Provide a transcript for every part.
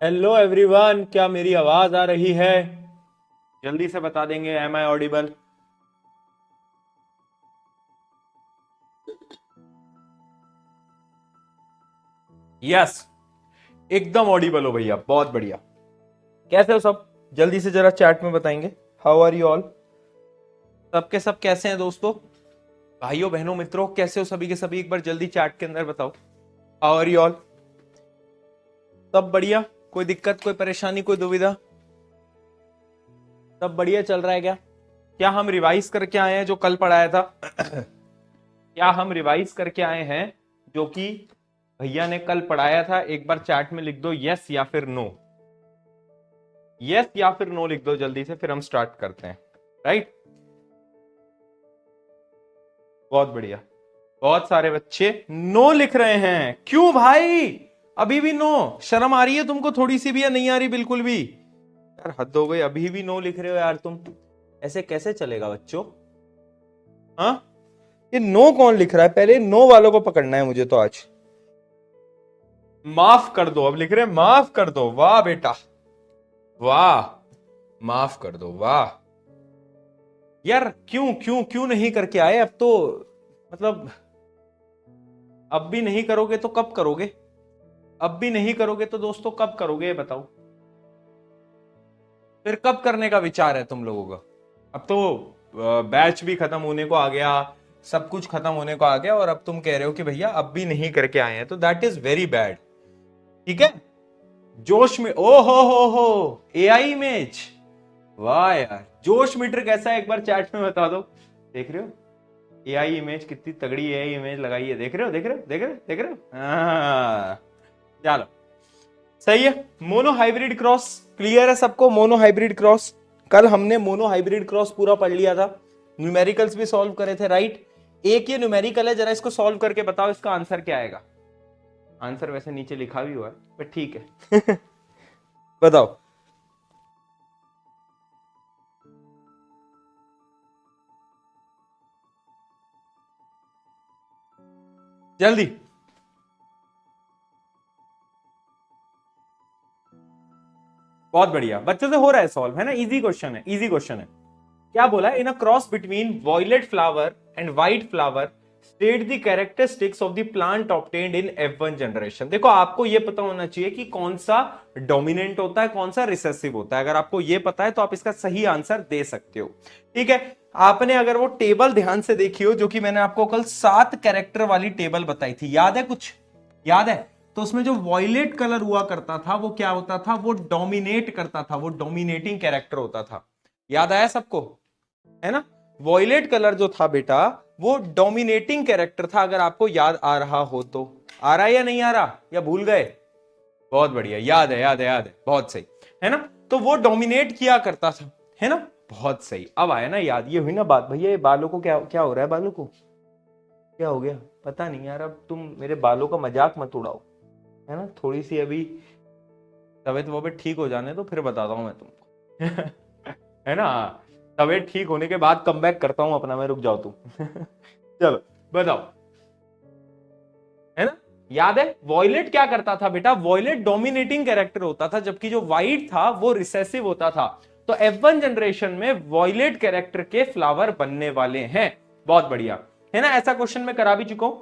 Hello everyone, क्या मेरी आवाज आ रही है? जल्दी से बता देंगे, एम आई ऑडिबल? यस, एकदम ऑडिबल हो भैया, बहुत बढ़िया। कैसे हो सब? जल्दी से जरा चैट में बताएंगे। How are you all? सबके सब कैसे हैं दोस्तों, भाइयों बहनों मित्रों? कैसे हो सभी के सभी? एक बार जल्दी चैट के अंदर बताओ। How are you all? सब बढ़िया? कोई दिक्कत, कोई परेशानी, कोई दुविधा? सब बढ़िया चल रहा है क्या? क्या हम रिवाइज करके आए हैं जो कल पढ़ाया था? क्या हम रिवाइज करके आए हैं जो कि भैया ने कल पढ़ाया था? एक बार चैट में लिख दो यस या फिर नो। यस या फिर नो लिख दो जल्दी से, फिर हम स्टार्ट करते हैं। राइट, बहुत बढ़िया। बहुत सारे बच्चे नो लिख रहे हैं। क्यों भाई, अभी भी नो? शर्म आ रही है तुमको थोड़ी सी भी या नहीं आ रही बिल्कुल भी? यार हद हो गई, अभी भी नो लिख रहे हो यार तुम। ऐसे कैसे चलेगा बच्चों? हाँ, ये नो कौन लिख रहा है? पहले नो वालों को पकड़ना है मुझे तो आज। माफ कर दो, अब लिख रहे हैं माफ कर दो। वाह बेटा वाह, माफ कर दो, वाह। यार क्यों क्यों क्यों नहीं करके आए? अब तो मतलब अब भी नहीं करोगे तो कब करोगे? अब भी नहीं करोगे तो दोस्तों कब करोगे, ये बताओ। फिर कब करने का विचार है तुम लोगों का? अब तो बैच भी खत्म होने को आ गया, सब कुछ खत्म होने को आ गया, और अब तुम कह रहे हो कि भैया अब भी नहीं करके आए हैं, तो दैट इज वेरी बैड। ठीक है, जोश में, ओ हो एआई इमेज। वाह यार, जोश मीटर कैसा है एक बार चैट में बता दो। देख रहे हो एआई इमेज, कितनी तगड़ी एआई इमेज लगाई है? देख रहे हो देख रहे हो देख रहे हो देख रहे हो? हाँ, चलो सही है। मोनो हाइब्रिड क्रॉस क्लियर है सबको? मोनो हाइब्रिड क्रॉस, कल हमने मोनो हाइब्रिड क्रॉस पूरा पढ़ लिया था, न्यूमेरिकल्स भी सॉल्व करे थे। राइट, एक ये न्यूमेरिकल है, जरा इसको सॉल्व करके बताओ इसका आंसर क्या आएगा। आंसर वैसे नीचे लिखा भी हुआ है, पर ठीक है। बताओ जल्दी। बहुत बढ़िया, बच्चों से हो रहा है सॉल्व, है ना? इजी क्वेश्चन है, इजी क्वेश्चन है। क्या बोला? In a cross between violet flower and white flower state the characteristics of the plant obtained in F1 generation. देखो आपको यह पता होना चाहिए कि कौन सा डोमिनेंट होता है, कौन सा रिसेसिव होता है। अगर आपको यह पता है तो आप इसका सही आंसर दे सकते हो। ठीक है, आपने अगर वो टेबल ध्यान से देखी हो जो कि मैंने आपको कल 7 कैरेक्टर वाली टेबल बताई थी, याद है? कुछ याद है? तो उसमें जो वॉयलेट कलर हुआ करता था वो क्या होता था? वो डोमिनेट करता था, वो डोमिनेटिंग कैरेक्टर होता था। याद आया सबको? है ना? वॉयलेट कलर जो था बेटा, वो डोमिनेटिंग कैरेक्टर था। अगर आपको याद आ रहा हो तो। आ रहा है या नहीं आ रहा, या भूल गए? बहुत बढ़िया, याद है याद है याद है, बहुत सही। है ना? तो वो डोमिनेट किया करता था, है ना? बहुत सही, अब आया ना याद। ये हुई ना बात। भैया ये बालों को क्या क्या हो रहा है? बालों को क्या हो गया पता नहीं यार। अब तुम मेरे बालों का मजाक मत उड़ाओ, है ना? थोड़ी सी अभी तबीयत वबीयत ठीक हो जाने तो फिर बताता हूं मैं तुमको। है ना? तबीयत ठीक होने के बाद कम बैक करता हूं अपना मैं, रुक जाओ तुम। चलो बताओ, है ना? याद है वॉयलेट क्या करता था बेटा? वॉयलेट डोमिनेटिंग कैरेक्टर होता था, जबकि जो व्हाइट था वो रिसेसिव होता था। तो F1 जनरेशन में वॉयलेट कैरेक्टर के फ्लावर बनने वाले हैं। बहुत बढ़िया, है ना? ऐसा क्वेश्चन मैं करा भी चुका हूं।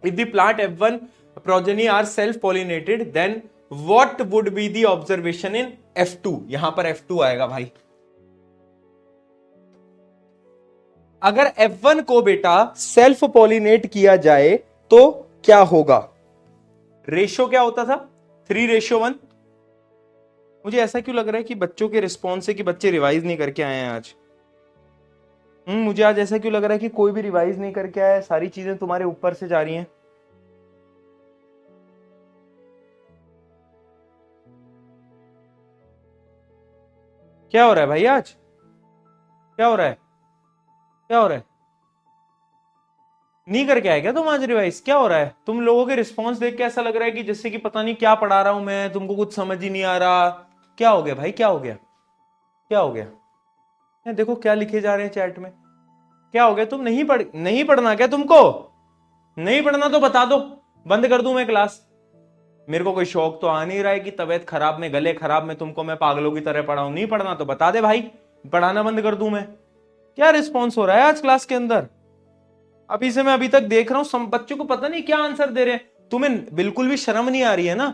If the plant F1 progeny are self pollinated then what would be the observation in F2? यहां पर F2 आएगा भाई। अगर F1 को बेटा सेल्फ पॉलिनेट किया जाए तो क्या होगा? रेशियो क्या होता था? 3:1। मुझे ऐसा क्यों लग रहा है कि बच्चों के रिस्पॉन्स से कि बच्चे रिवाइज नहीं करके आए हैं आज। मुझे आज ऐसा क्यों लग रहा है कि कोई भी रिवाइज नहीं करके आया है, सारी चीजें तुम्हारे ऊपर से जा रही हैं। क्या हो रहा है भाई आज? क्या हो रहा है? क्या हो रहा है? नहीं करके आए क्या तुम आज रिवाइज? क्या हो रहा है? तुम लोगों के रिस्पॉन्स देख के ऐसा लग रहा है कि जैसे कि पता नहीं क्या पढ़ा रहा हूं मैं, तुमको कुछ समझ ही नहीं आ रहा। क्या हो गया भाई, क्या हो गया? क्या हो गया? देखो क्या लिखे जा रहे हैं चैट में। क्या हो गया? तुम नहीं पढ़ना क्या तुमको? नहीं पढ़ना तो बता दो, बंद कर दूं मैं क्लास। मेरे को कोई शौक तो आ नहीं रहा है कि तबीयत खराब में, गले खराब में तुमको मैं पागलों की तरह पढ़ाऊं। नहीं पढ़ना तो बता दे भाई, पढ़ाना बंद कर दूं मैं। क्या रिस्पॉन्स हो रहा है आज क्लास के अंदर? अभी से मैं अभी तक देख रहा हूं सब बच्चों को पता नहीं क्या आंसर दे रहे हैं। तुम्हें बिल्कुल भी शर्म नहीं आ रही है ना?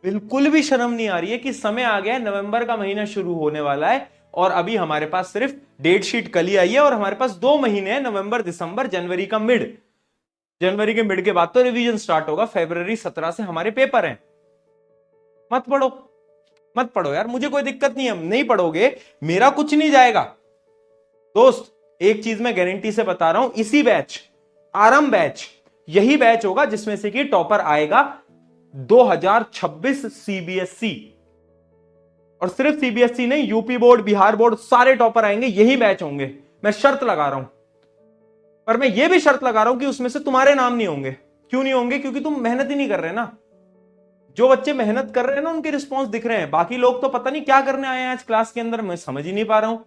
बिल्कुल भी शर्म नहीं आ रही है कि समय आ गया है, नवंबर का महीना शुरू होने वाला है और अभी हमारे पास सिर्फ डेट शीट कल ही आई है और हमारे पास 2 महीने हैं, नवंबर, दिसंबर, जनवरी का मिड। जनवरी के मिड के बाद तो रिवीजन स्टार्ट होगा, फरवरी 17 से हमारे पेपर हैं। मत पढ़ो, मत पढ़ो यार, मुझे कोई दिक्कत नहीं है, नहीं पढ़ोगे मेरा कुछ नहीं जाएगा। दोस्त एक चीज मैं गारंटी से बता रहा हूं, इसी बैच, आरंभ बैच, यही बैच होगा जिसमें से कि टॉपर आएगा 2026 सीबीएसई। और सिर्फ सीबीएसई नहीं, यूपी बोर्ड, बिहार बोर्ड, सारे टॉपर आएंगे, यही बैच होंगे। मैं शर्त लगा रहा हूं, पर मैं ये भी शर्त लगा रहा हूं कि उसमें से तुम्हारे नाम नहीं होंगे। क्यों नहीं होंगे? क्योंकि तुम मेहनत ही नहीं कर रहे ना। जो बच्चे मेहनत कर रहे हैं ना उनके रिस्पॉन्स दिख रहे हैं, बाकी लोग तो पता नहीं क्या करने आए हैं आज क्लास के अंदर, मैं समझ ही नहीं पा रहा हूं।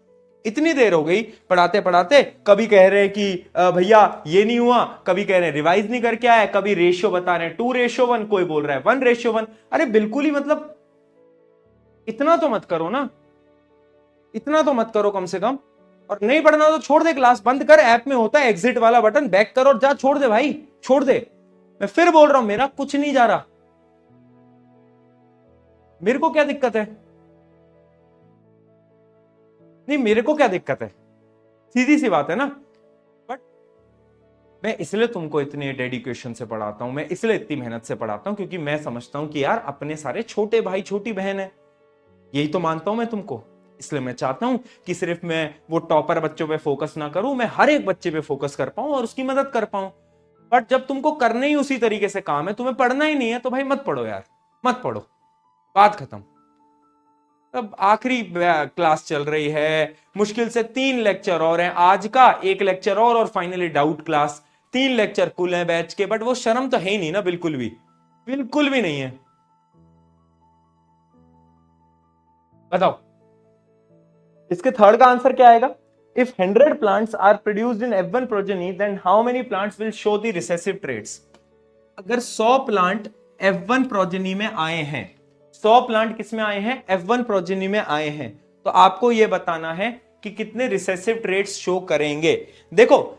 इतनी देर हो गई पढ़ाते पढ़ाते, कभी कह रहे हैं कि भैया ये नहीं हुआ, कभी कह रहे हैं रिवाइज नहीं करके आया, कभी रेशियो बता रहे हैं 2:1, कोई बोल रहा है 1:1। अरे बिल्कुल ही मतलब इतना तो मत करो ना, इतना तो मत करो कम से कम। और नहीं पढ़ना तो छोड़ दे, क्लास बंद कर, ऐप में होता है एग्जिट वाला बटन, बैक कर और जा, छोड़ दे भाई, छोड़ दे। मैं फिर बोल रहा हूं मेरा कुछ नहीं जा रहा, मेरे को क्या दिक्कत है? नहीं मेरे को क्या दिक्कत है, सीधी सी बात है ना। बट मैं इसलिए तुमको इतने डेडिकेशन से पढ़ाता हूं, मैं इसलिए इतनी मेहनत से पढ़ाता हूं क्योंकि मैं समझता हूं कि यार अपने सारे छोटे भाई छोटी बहन है, यही तो मानता हूं मैं तुमको। इसलिए मैं चाहता हूं कि सिर्फ मैं वो टॉपर बच्चों पे फोकस ना करूं, मैं हर एक बच्चे पे फोकस कर पाऊं और उसकी मदद कर पाऊं। बट जब तुमको करने ही उसी तरीके से काम है, तुम्हें पढ़ना ही नहीं है, तो भाई मत पढ़ो यार, मत पढ़ो, बात खत्म। अब आखिरी क्लास चल रही है, मुश्किल से 3 लेक्चर और हैं, आज का 1 लेक्चर और फाइनली डाउट क्लास। 3 लेक्चर कुल हैं बैच के, बट वो शर्म तो है ही नहीं ना, बिल्कुल भी, बिल्कुल भी नहीं है। बताओ इसके थर्ड का आंसर क्या आएगा? If 100 plants are produced in F1 progeny then how many plants will show the recessive traits. अगर 100 प्लांट F1 प्रोजेनी में आए हैं, 100 प्लांट किस में आए हैं? F1 प्रोजेनी में आए हैं, तो आपको यह बताना है कि कितने रिसेसिव ट्रेट्स शो करेंगे। देखो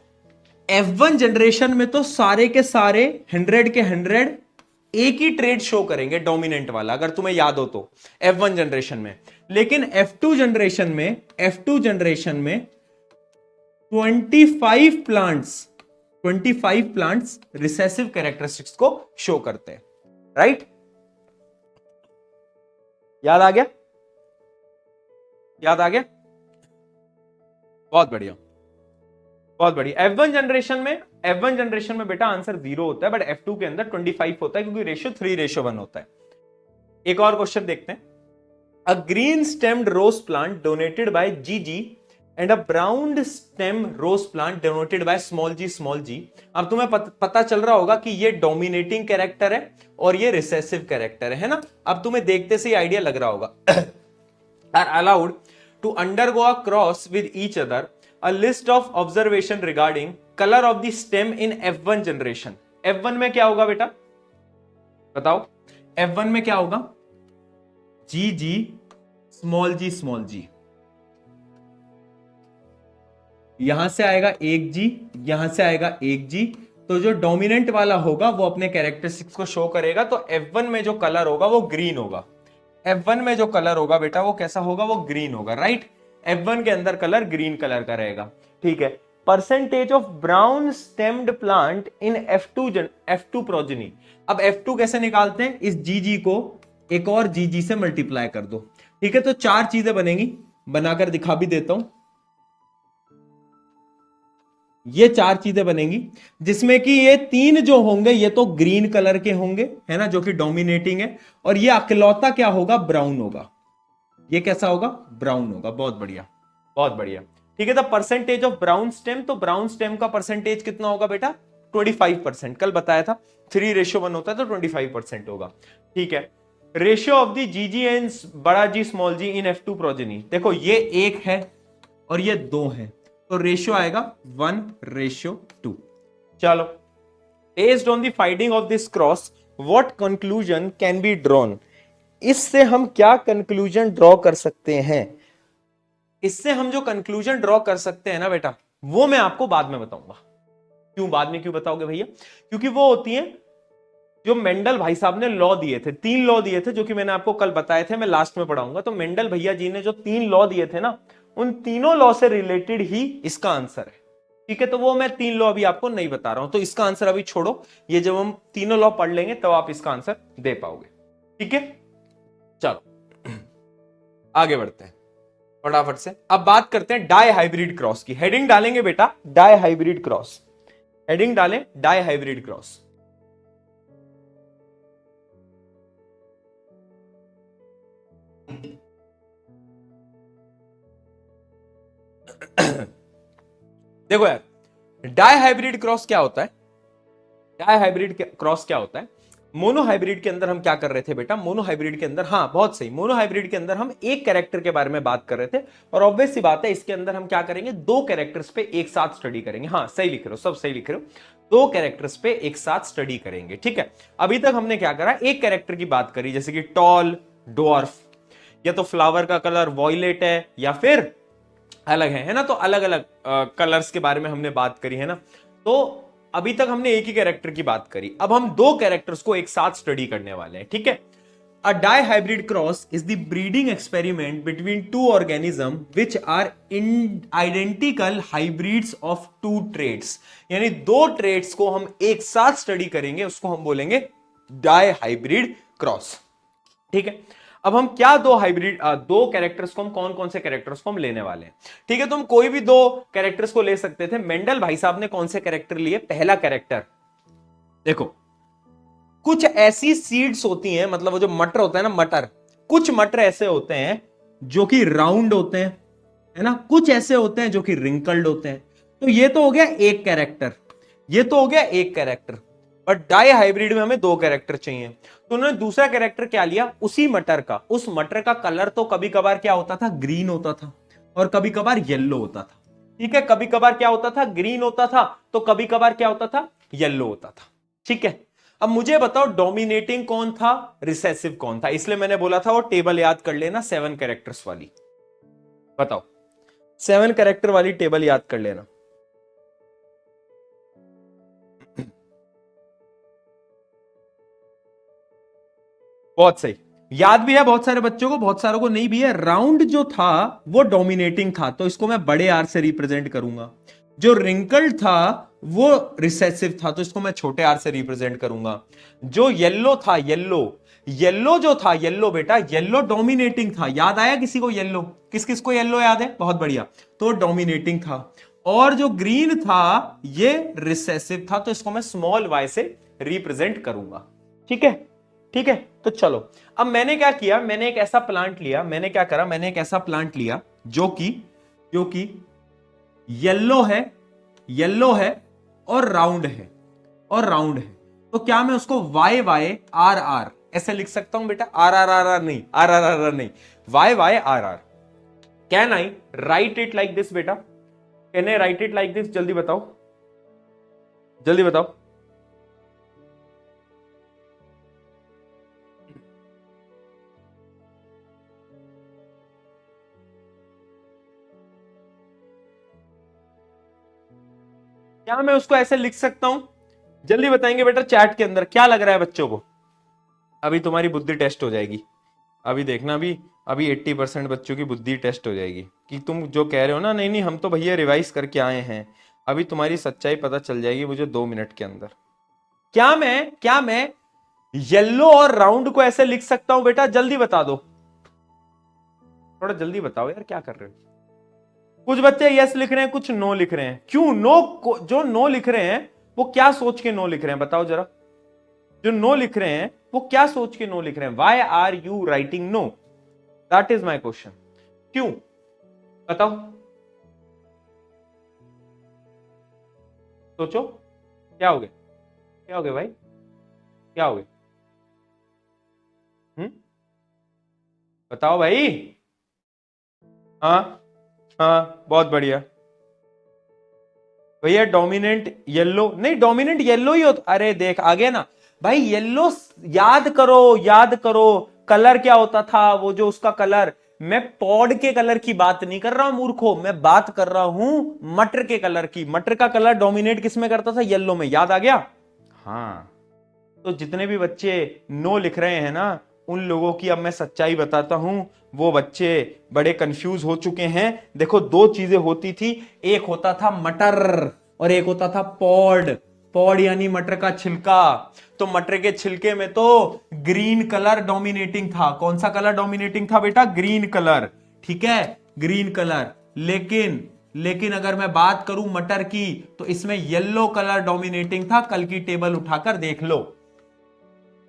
F1 जनरेशन में तो सारे के सारे 100 के 100 एक ही ट्रेड शो करेंगे, डोमिनेंट वाला, अगर तुम्हें याद हो तो F1 जनरेशन में। लेकिन F2 जनरेशन में 25 प्लांट्स रिसेसिव कैरेक्टरिस्टिक्स को शो करते हैं, राइट? याद आ गया? याद आ गया? बहुत बढ़िया, बहुत बढ़िया। F1 जनरेशन में बेटा आंसर 0 होता है, बट F2 के अंदर 25 होता है क्योंकि रेशियो 3:1 होता है। एक और क्वेश्चन देखते हैं। A green stemmed rose plant donated by GG and a brown stem rose plant donated by small G. अब तुम्हें पता चल रहा होगा कि ये डोमिनेटिंग कैरेक्टर है और ये रिसेसिव कैरेक्टर है ना? अब तुम्हें देखते से ही आइडिया लग रहा होगा। Are allowed to undergo a cross with each other, a list of observation regarding color of the stem in F1 generation। F1 में क्या होगा बेटा, बताओ? F1 में क्या होगा? जी स्मॉल जी, यहां से आएगा एक जी, यहां से आएगा एक जी, तो जो डोमिनेंट वाला होगा वो अपने कैरेक्टरिस्टिक्स को शो करेगा। तो F1 में जो कलर होगा वो ग्रीन होगा। F1 में जो कलर होगा बेटा वो कैसा होगा? वो ग्रीन होगा, राइट? F1 के अंदर कलर ग्रीन कलर का रहेगा, ठीक है। Percentage of brown stemmed plant in F2 progeny. अब F2 कैसे निकालते हैं? इस जीजी को एक और जीजी से मल्टीप्लाई कर दो, ठीक है। तो 4 चीजें बनेंगी, बनाकर दिखा भी देता हूं। ये 4 चीजें बनेंगी जिसमें कि ये 3 जो होंगे ये तो ग्रीन कलर के होंगे, है ना, जो कि डोमिनेटिंग है, और ये अकेलौता क्या होगा? ब्राउन होगा। ये कैसा होगा? ब्राउन होगा। बहुत बढ़िया, बहुत बढ़िया, ठीक है। The percentage of brown stem, तो ब्राउन स्टेम का परसेंटेज कितना होगा बेटा? 25%। कल बताया था 3:1 होता है तो 25% होगा, ठीक है। रेशियो ऑफ द जीजी एंड बड़ा जी स्मॉल जी इन F2 प्रोजेनी, देखो ये 1 है और ये 2 है, तो रेशियो आएगा 1:2। चलो, based on the finding of this cross what conclusion can be drawn, इससे हम क्या कंक्लूजन ड्रॉ कर सकते हैं। इससे हम जो कंक्लूजन ड्रॉ कर सकते हैं ना बेटा, वो मैं आपको बाद में बताऊंगा। क्यों बाद में, क्यों बताओगे भैया? क्योंकि वो होती है जो मेंडल भाई साहब ने लॉ दिए थे, 3 लॉ दिए थे जो कि मैंने आपको कल बताए थे, मैं लास्ट में पढ़ाऊंगा। तो मेंडल भैया जी ने जो 3 लॉ दिए थे ना, उन तीनों लॉ से रिलेटेड ही इसका आंसर है। ठीक है, तो वो मैं 3 लॉ अभी आपको नहीं बता रहा हूं, तो इसका आंसर अभी छोड़ो, ये जब हम तीनों लॉ पढ़ लेंगे तब आप इसका आंसर दे पाओगे। ठीक है, चलो आगे बढ़ते हैं फटाफट से। अब बात करते हैं डाई हाइब्रिड क्रॉस की। हेडिंग डालेंगे बेटा डाई हाइब्रिड क्रॉस, हेडिंग डालें डाई हाइब्रिड क्रॉस। देखो यार, डाई हाइब्रिड क्रॉस क्या होता है? डाई हाइब्रिड क्रॉस क्या होता है? मोनो हाइब्रिड के अंदर हम क्या कर रहे थे बेटा? मोनो हाइब्रिड के अंदर, हाँ बहुत सही, मोनो हाइब्रिड के अंदर हम एक कैरेक्टर के बारे में बात कर रहे थे, और ऑब्वियस सी बात है इसके अंदर हम क्या करेंगे, 2 कैरेक्टर्स पे एक साथ स्टडी करेंगे। हाँ सही लिख रहे हो, सब सही लिख रहे हो, 2 कैरेक्टर्स पे एक साथ स्टडी करेंगे। ठीक है, अभी तक हमने क्या करा, एक कैरेक्टर की बात करी, जैसे कि टॉल, डॉर्फ, या तो फ्लावर का कलर वॉयलेट है या फिर अलग है ना, तो अलग अलग कलर्स के बारे में हमने बात करी है ना। तो अभी तक हमने एक ही कैरेक्टर की बात करी, अब हम 2 कैरेक्टर्स को एक साथ स्टडी करने वाले हैं। ठीक है, a dihybrid cross is the breeding experiment between 2 organism which are in identical hybrids of 2 traits, यानी 2 ट्रेड्स को हम एक साथ स्टडी करेंगे, उसको हम बोलेंगे डाई हाइब्रिड क्रॉस। ठीक है, अब हम क्या 2 हाइब्रिड 2 कैरेक्टर्स को हम कौन कौन से कैरेक्टर्स को हम लेने वाले हैं। ठीक है, तो हम कोई भी 2 कैरेक्टर्स को ले सकते थे। मेंडल भाई साहब ने कौन से कैरेक्टर लिए? पहला कैरेक्टर देखो, कुछ ऐसी सीड्स होती हैं, मतलब वो जो मटर होता है ना, मटर, कुछ मटर ऐसे होते हैं जो कि राउंड होते हैं, है ना, कुछ ऐसे होते हैं जो कि रिंकल्ड होते हैं। तो ये तो हो गया एक कैरेक्टर, ये तो हो गया एक कैरेक्टर, और डाई हाइब्रिड में हमें 2 कैरेक्टर चाहिए। तो उन्होंने दूसरा कैरेक्टर क्या लिया, उसी मटर का, उस मटर का कलर तो कभी कभार क्या होता था, ग्रीन होता था, और कभी कभार येलो होता था। ठीक है, कभी कभार क्या होता था, ग्रीन होता था, तो कभी कभार क्या होता था, येलो होता था। ठीक है, अब मुझे बताओ डोमिनेटिंग कौन था, रिसेसिव कौन था? इसलिए मैंने बोला था वो टेबल याद कर लेना 7 कैरेक्टर्स वाली। बताओ, 7 कैरेक्टर वाली टेबल याद कर लेना। बहुत सही, याद भी है बहुत सारे बच्चों को, बहुत सारों को नहीं भी है। राउंड जो था वो डोमिनेटिंग था, तो इसको मैं बड़े आर से रिप्रेजेंट करूंगा। जो रिंकल्ड था वो रिसेसिव था, तो इसको मैं छोटे आर से रिप्रेजेंट करूंगा। जो येलो था, येलो, येलो जो था, येलो बेटा, येलो डोमिनेटिंग था। याद आया किसी को येलो? किस किस को येलो याद है? बहुत बढ़िया, तो डोमिनेटिंग था। और जो ग्रीन था ये रिसेसिव था, तो इसको मैं स्मॉल वाई से रिप्रेजेंट करूंगा। ठीक है, ठीक है, तो चलो, अब मैंने क्या किया, मैंने एक ऐसा प्लांट लिया, मैंने क्या करा, मैंने एक ऐसा प्लांट लिया जो कि येलो है, येलो है, और राउंड है, और राउंड है। तो क्या मैं उसको वाई वाई आर आर ऐसे लिख सकता हूं बेटा? आर आर आर आर नहीं, आर आर आर आर नहीं, Y Y R R. Can I write it like this बेटा? Can I write it like this? जल्दी बताओ, जल्दी बताओ। क्या मैं उसको ऐसे लिख सकता हूं? जल्दी बताएंगे बेटा चैट के अंदर, क्या लग रहा है बच्चों को? अभी तुम्हारी बुद्धि टेस्ट हो जाएगी, अभी देखना, अभी 80% बच्चों की बुद्धि टेस्ट हो जाएगी कि तुम जो कह रहे हो ना, नहीं नहीं हम तो भैया रिवाइज करके आए हैं। अभी तुम्हारी सच्चाई पता चल जाएगी मुझे 2 मिनट के अंदर। क्या मैं येलो और राउंड को ऐसे लिख सकता हूं बेटा? जल्दी बता दो, थोड़ा जल्दी बताओ यार, क्या कर रहे हो? कुछ बच्चे यस लिख रहे हैं, कुछ नो लिख रहे हैं। क्यों नो? जो नो लिख रहे हैं वो क्या सोच के नो लिख रहे हैं, बताओ जरा। जो नो लिख रहे हैं वो क्या सोच के नो लिख रहे हैं? Why are you writing no? That is my question. क्यों? बताओ, सोचो, क्या हो गया, क्या हो गया भाई, क्या हो गया? बताओ भाई। हाँ, हाँ बहुत बढ़िया भैया, डोमिनेंट येलो नहीं, डोमिनेंट येलो ही होता। अरे देख आ गया ना, भाई येलो, याद करो याद करो, कलर क्या होता था, वो जो उसका कलर, मैं पॉड के कलर की बात नहीं कर रहा हूं मूर्खों, मैं बात कर रहा हूं मटर के कलर की। मटर का कलर डोमिनेट किस में करता था, येलो में, याद आ गया। हाँ, तो जितने भी बच्चे नो लिख रहे हैं ना, उन लोगों की अब मैं सच्चाई बताता हूं, वो बच्चे बड़े कंफ्यूज हो चुके हैं। देखो दो चीजें होती थी, एक होता था मटर और एक होता था पॉड। पॉड यानी मटर का छिलका। तो मटर के छिलके में तो ग्रीन कलर डोमिनेटिंग था। कौन सा कलर डोमिनेटिंग था बेटा, ग्रीन कलर, ठीक है, ग्रीन कलर। लेकिन अगर मैं बात करूं मटर की, तो इसमें येलो कलर डोमिनेटिंग था। कल की टेबल उठाकर देख लो।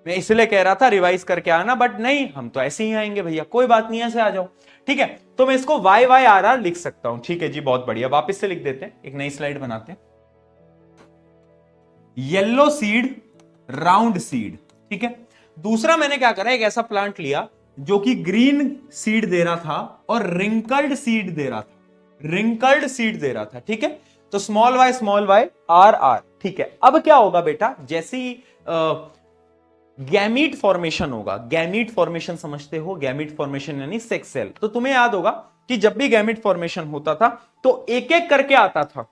मैं इसलिए कह रहा था रिवाइज करके आना, बट नहीं, हम तो ऐसे ही आएंगे भैया, कोई बात नहीं, ऐसे आ जाओ, ठीक है। तो मैं इसको वाई वाई आर आर लिख सकता हूं, ठीक है जी, बहुत बढ़िया। वापस से लिख देते हैं, एक नई स्लाइड बनाते हैं। येलो सीड, राउंड सीड, ठीक है। दूसरा मैंने क्या करा, एक ऐसा प्लांट लिया जो कि ग्रीन सीड दे रहा था और रिंकल्ड सीड दे रहा था, रिंकल्ड सीड दे रहा था, ठीक है। तो स्मॉल वाई आर आर, ठीक है। अब क्या होगा बेटा, जैसे ही गैमीट फॉर्मेशन होगा, गैमीट फॉर्मेशन समझते हो, गैमीट फॉर्मेशन यानी सेक्स सेल, तो तुम्हें याद होगा कि जब भी गैमीट फॉर्मेशन होता था तो एक एक करके आता था,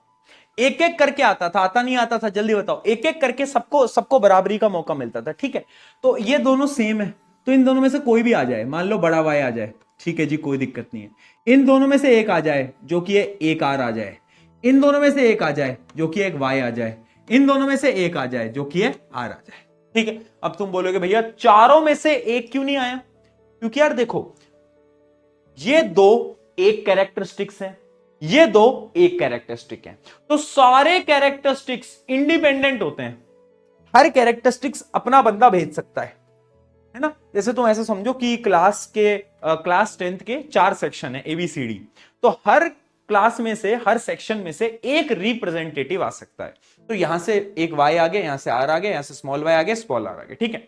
एक एक करके आता था, आता नहीं आता था, जल्दी बताओ, एक एक करके सबको सबको बराबरी का मौका मिलता था, ठीक है। तो ये दोनों सेम है, तो इन दोनों में से कोई भी आ जाए, मान लो बड़ा वाई आ जाए, ठीक है जी, कोई दिक्कत नहीं है। इन दोनों में से एक आ जाए जो कि एक आर आ जाए, इन दोनों में से एक आ जाए जो कि एक वाई आ जाए, इन दोनों में से एक आ जाए जो कि आर आ जाए, ठीक है। अब तुम बोलोगे भैया चारों में से एक क्यों नहीं आया, क्योंकि यार देखो, ये दो एक कैरेक्टरिस्टिक्स हैं, ये दो एक कैरेक्टरिस्टिक है, तो सारे कैरेक्टरिस्टिक्स इंडिपेंडेंट होते हैं। हर कैरेक्टरिस्टिक्स अपना बंदा भेज सकता है ना। जैसे तुम ऐसे समझो कि क्लास 10th के 4 सेक्शन है ABCD, तो हर क्लास में से, हर सेक्शन में से एक रिप्रेजेंटेटिव आ सकता है। तो यहां से एक वाई आ गया, यहां से आर आ गया, यहां से स्मॉल वाई आ गया, स्मॉल आर आ गया, ठीक है।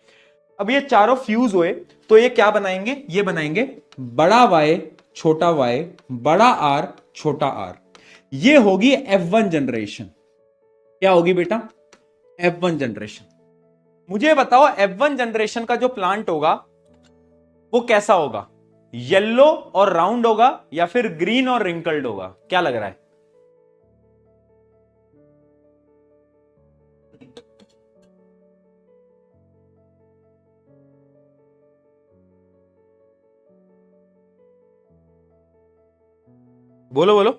अब ये चारों फ्यूज हुए तो ये क्या बनाएंगे, ये बनाएंगे बड़ा वाई छोटा वाई, बड़ा आर छोटा आर। ये होगी F1 जनरेशन। क्या होगी बेटा, F1 जनरेशन। मुझे बताओ F1 जनरेशन का जो प्लांट होगा वो कैसा होगा, येलो और राउंड होगा या फिर ग्रीन और रिंकल्ड होगा, क्या लग रहा है। बोलो बोलो।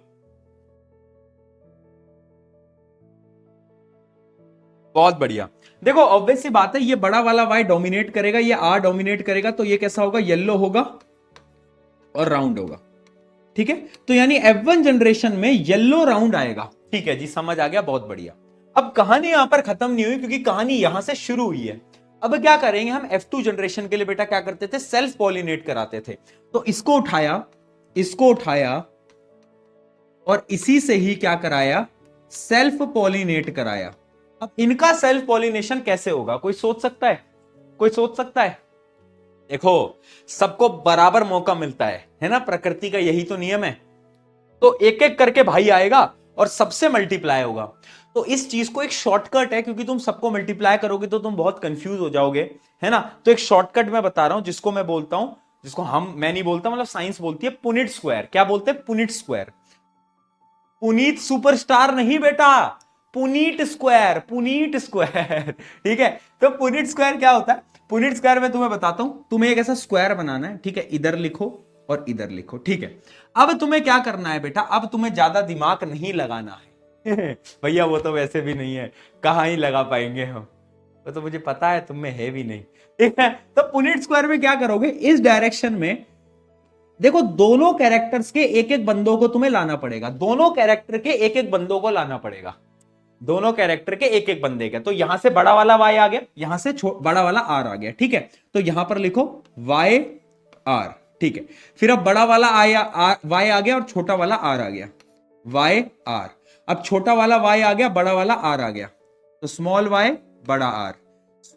बहुत बढ़िया। देखो ऑब्वियस सी बात है, ये बड़ा वाला वाई डोमिनेट करेगा, ये आर डोमिनेट करेगा, तो ये कैसा होगा, येलो होगा और राउंड होगा, ठीक है। तो यानी F1 जनरेशन में येलो राउंड आएगा, ठीक है जी, समझ आ गया, बहुत बढ़िया। अब कहानी यहां पर खत्म नहीं हुई, क्योंकि कहानी यहां से शुरू हुई है। अब क्या करेंगे हम, F2 जनरेशन के लिए बेटा क्या करते थे, सेल्फ पॉलिनेट कराते थे। तो इसको उठाया, इसको उठाया और इसी से ही क्या कराया, सेल्फ पॉलिनेट कराया। अब इनका सेल्फ पॉलिनेशन कैसे होगा, कोई सोच सकता है, कोई सोच सकता है। देखो सबको बराबर मौका मिलता है ना, प्रकृति का यही तो नियम है। तो एक एक करके भाई आएगा और सबसे मल्टीप्लाई होगा। तो इस चीज को एक शॉर्टकट है, क्योंकि तुम सबको मल्टीप्लाई करोगे तो तुम बहुत कंफ्यूज हो जाओगे, है ना। तो एक शॉर्टकट मैं बता रहा हूं, जिसको मैं बोलता हूं, जिसको मैं नहीं बोलता, मतलब साइंस बोलती है, पुनिट स्क्वायर। क्या बोलते हैं, पुनिट स्क्वायर। पुनीत सुपरस्टार नहीं बेटा, पुनीट स्क्वायर, पुनीट स्क्वायर ठीक है। तो पुनीट स्क्वायर क्या होता है, पुनीट स्क्वायर में तुम्हें बताता हूं, तुम्हें एक ऐसा स्क्वायर बनाना है, ठीक है, इधर लिखो और इधर लिखो, ठीक है। अब तुम्हें क्या करना है बेटा, अब तुम्हें ज्यादा दिमाग नहीं लगाना है भैया वो तो वैसे भी नहीं है, कहां ही लगा पाएंगे हम, वो तो मुझे पता है तुम में है भी नहीं, ठीक है। तो पुनीट स्क्वायर में क्या करोगे, इस डायरेक्शन में देखो, दोनों कैरेक्टर्स के एक एक बंदों को तुम्हें लाना पड़ेगा, दोनों कैरेक्टर के एक एक बंदों को लाना पड़ेगा, दोनों कैरेक्टर के एक एक बंदे का। तो यहां से बड़ा वाला वाई आ गया, यहां से बड़ा वाला आर आ गया, ठीक है। तो यहां पर लिखो वाई आर, ठीक है। फिर अब बड़ा वाला वाई आ गया और छोटा वाला आर आ गया, वाई आर। अब छोटा वाला वाई आ गया, बड़ा वाला आर आ गया, तो स्मॉल वाई बड़ा आर,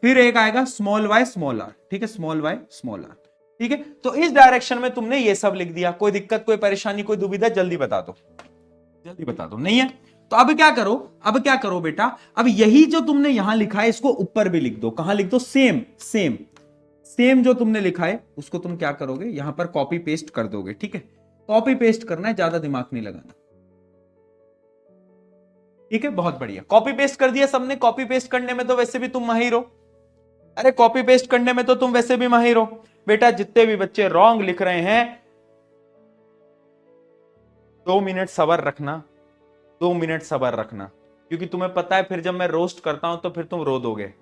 फिर एक आएगा स्मॉल वाई स्मॉल आर, ठीक है, स्मॉल वाई स्मॉल आर, ठीक है। तो इस डायरेक्शन में तुमने ये सब लिख दिया, कोई दिक्कत, कोई परेशानी, कोई दुविधा, जल्दी बता दो, जल्दी बता दो, नहीं है तो अब क्या करो, अब क्या करो बेटा, अब यही जो तुमने यहां लिखा है इसको ऊपर भी लिख दो। कहां लिख दो? सेम सेम सेम जो तुमने लिखा है उसको तुम क्या करोगे, यहां पर कॉपी पेस्ट कर दोगे। ठीक है, कॉपी पेस्ट करना है, ज्यादा दिमाग नहीं लगाना। ठीक है, बहुत बढ़िया, कॉपी पेस्ट कर दिया सबने। कॉपी पेस्ट करने में तो वैसे भी तुम माहिर हो, अरे कॉपी पेस्ट करने में तो तुम वैसे भी माहिर हो बेटा। जितने भी बच्चे रॉन्ग लिख रहे हैं 2 मिनट सबर रखना, 2 मिनट सबर रखना, क्योंकि तुम्हें पता है फिर जब मैं रोस्ट करता हूं तो फिर तुम रो दोगे।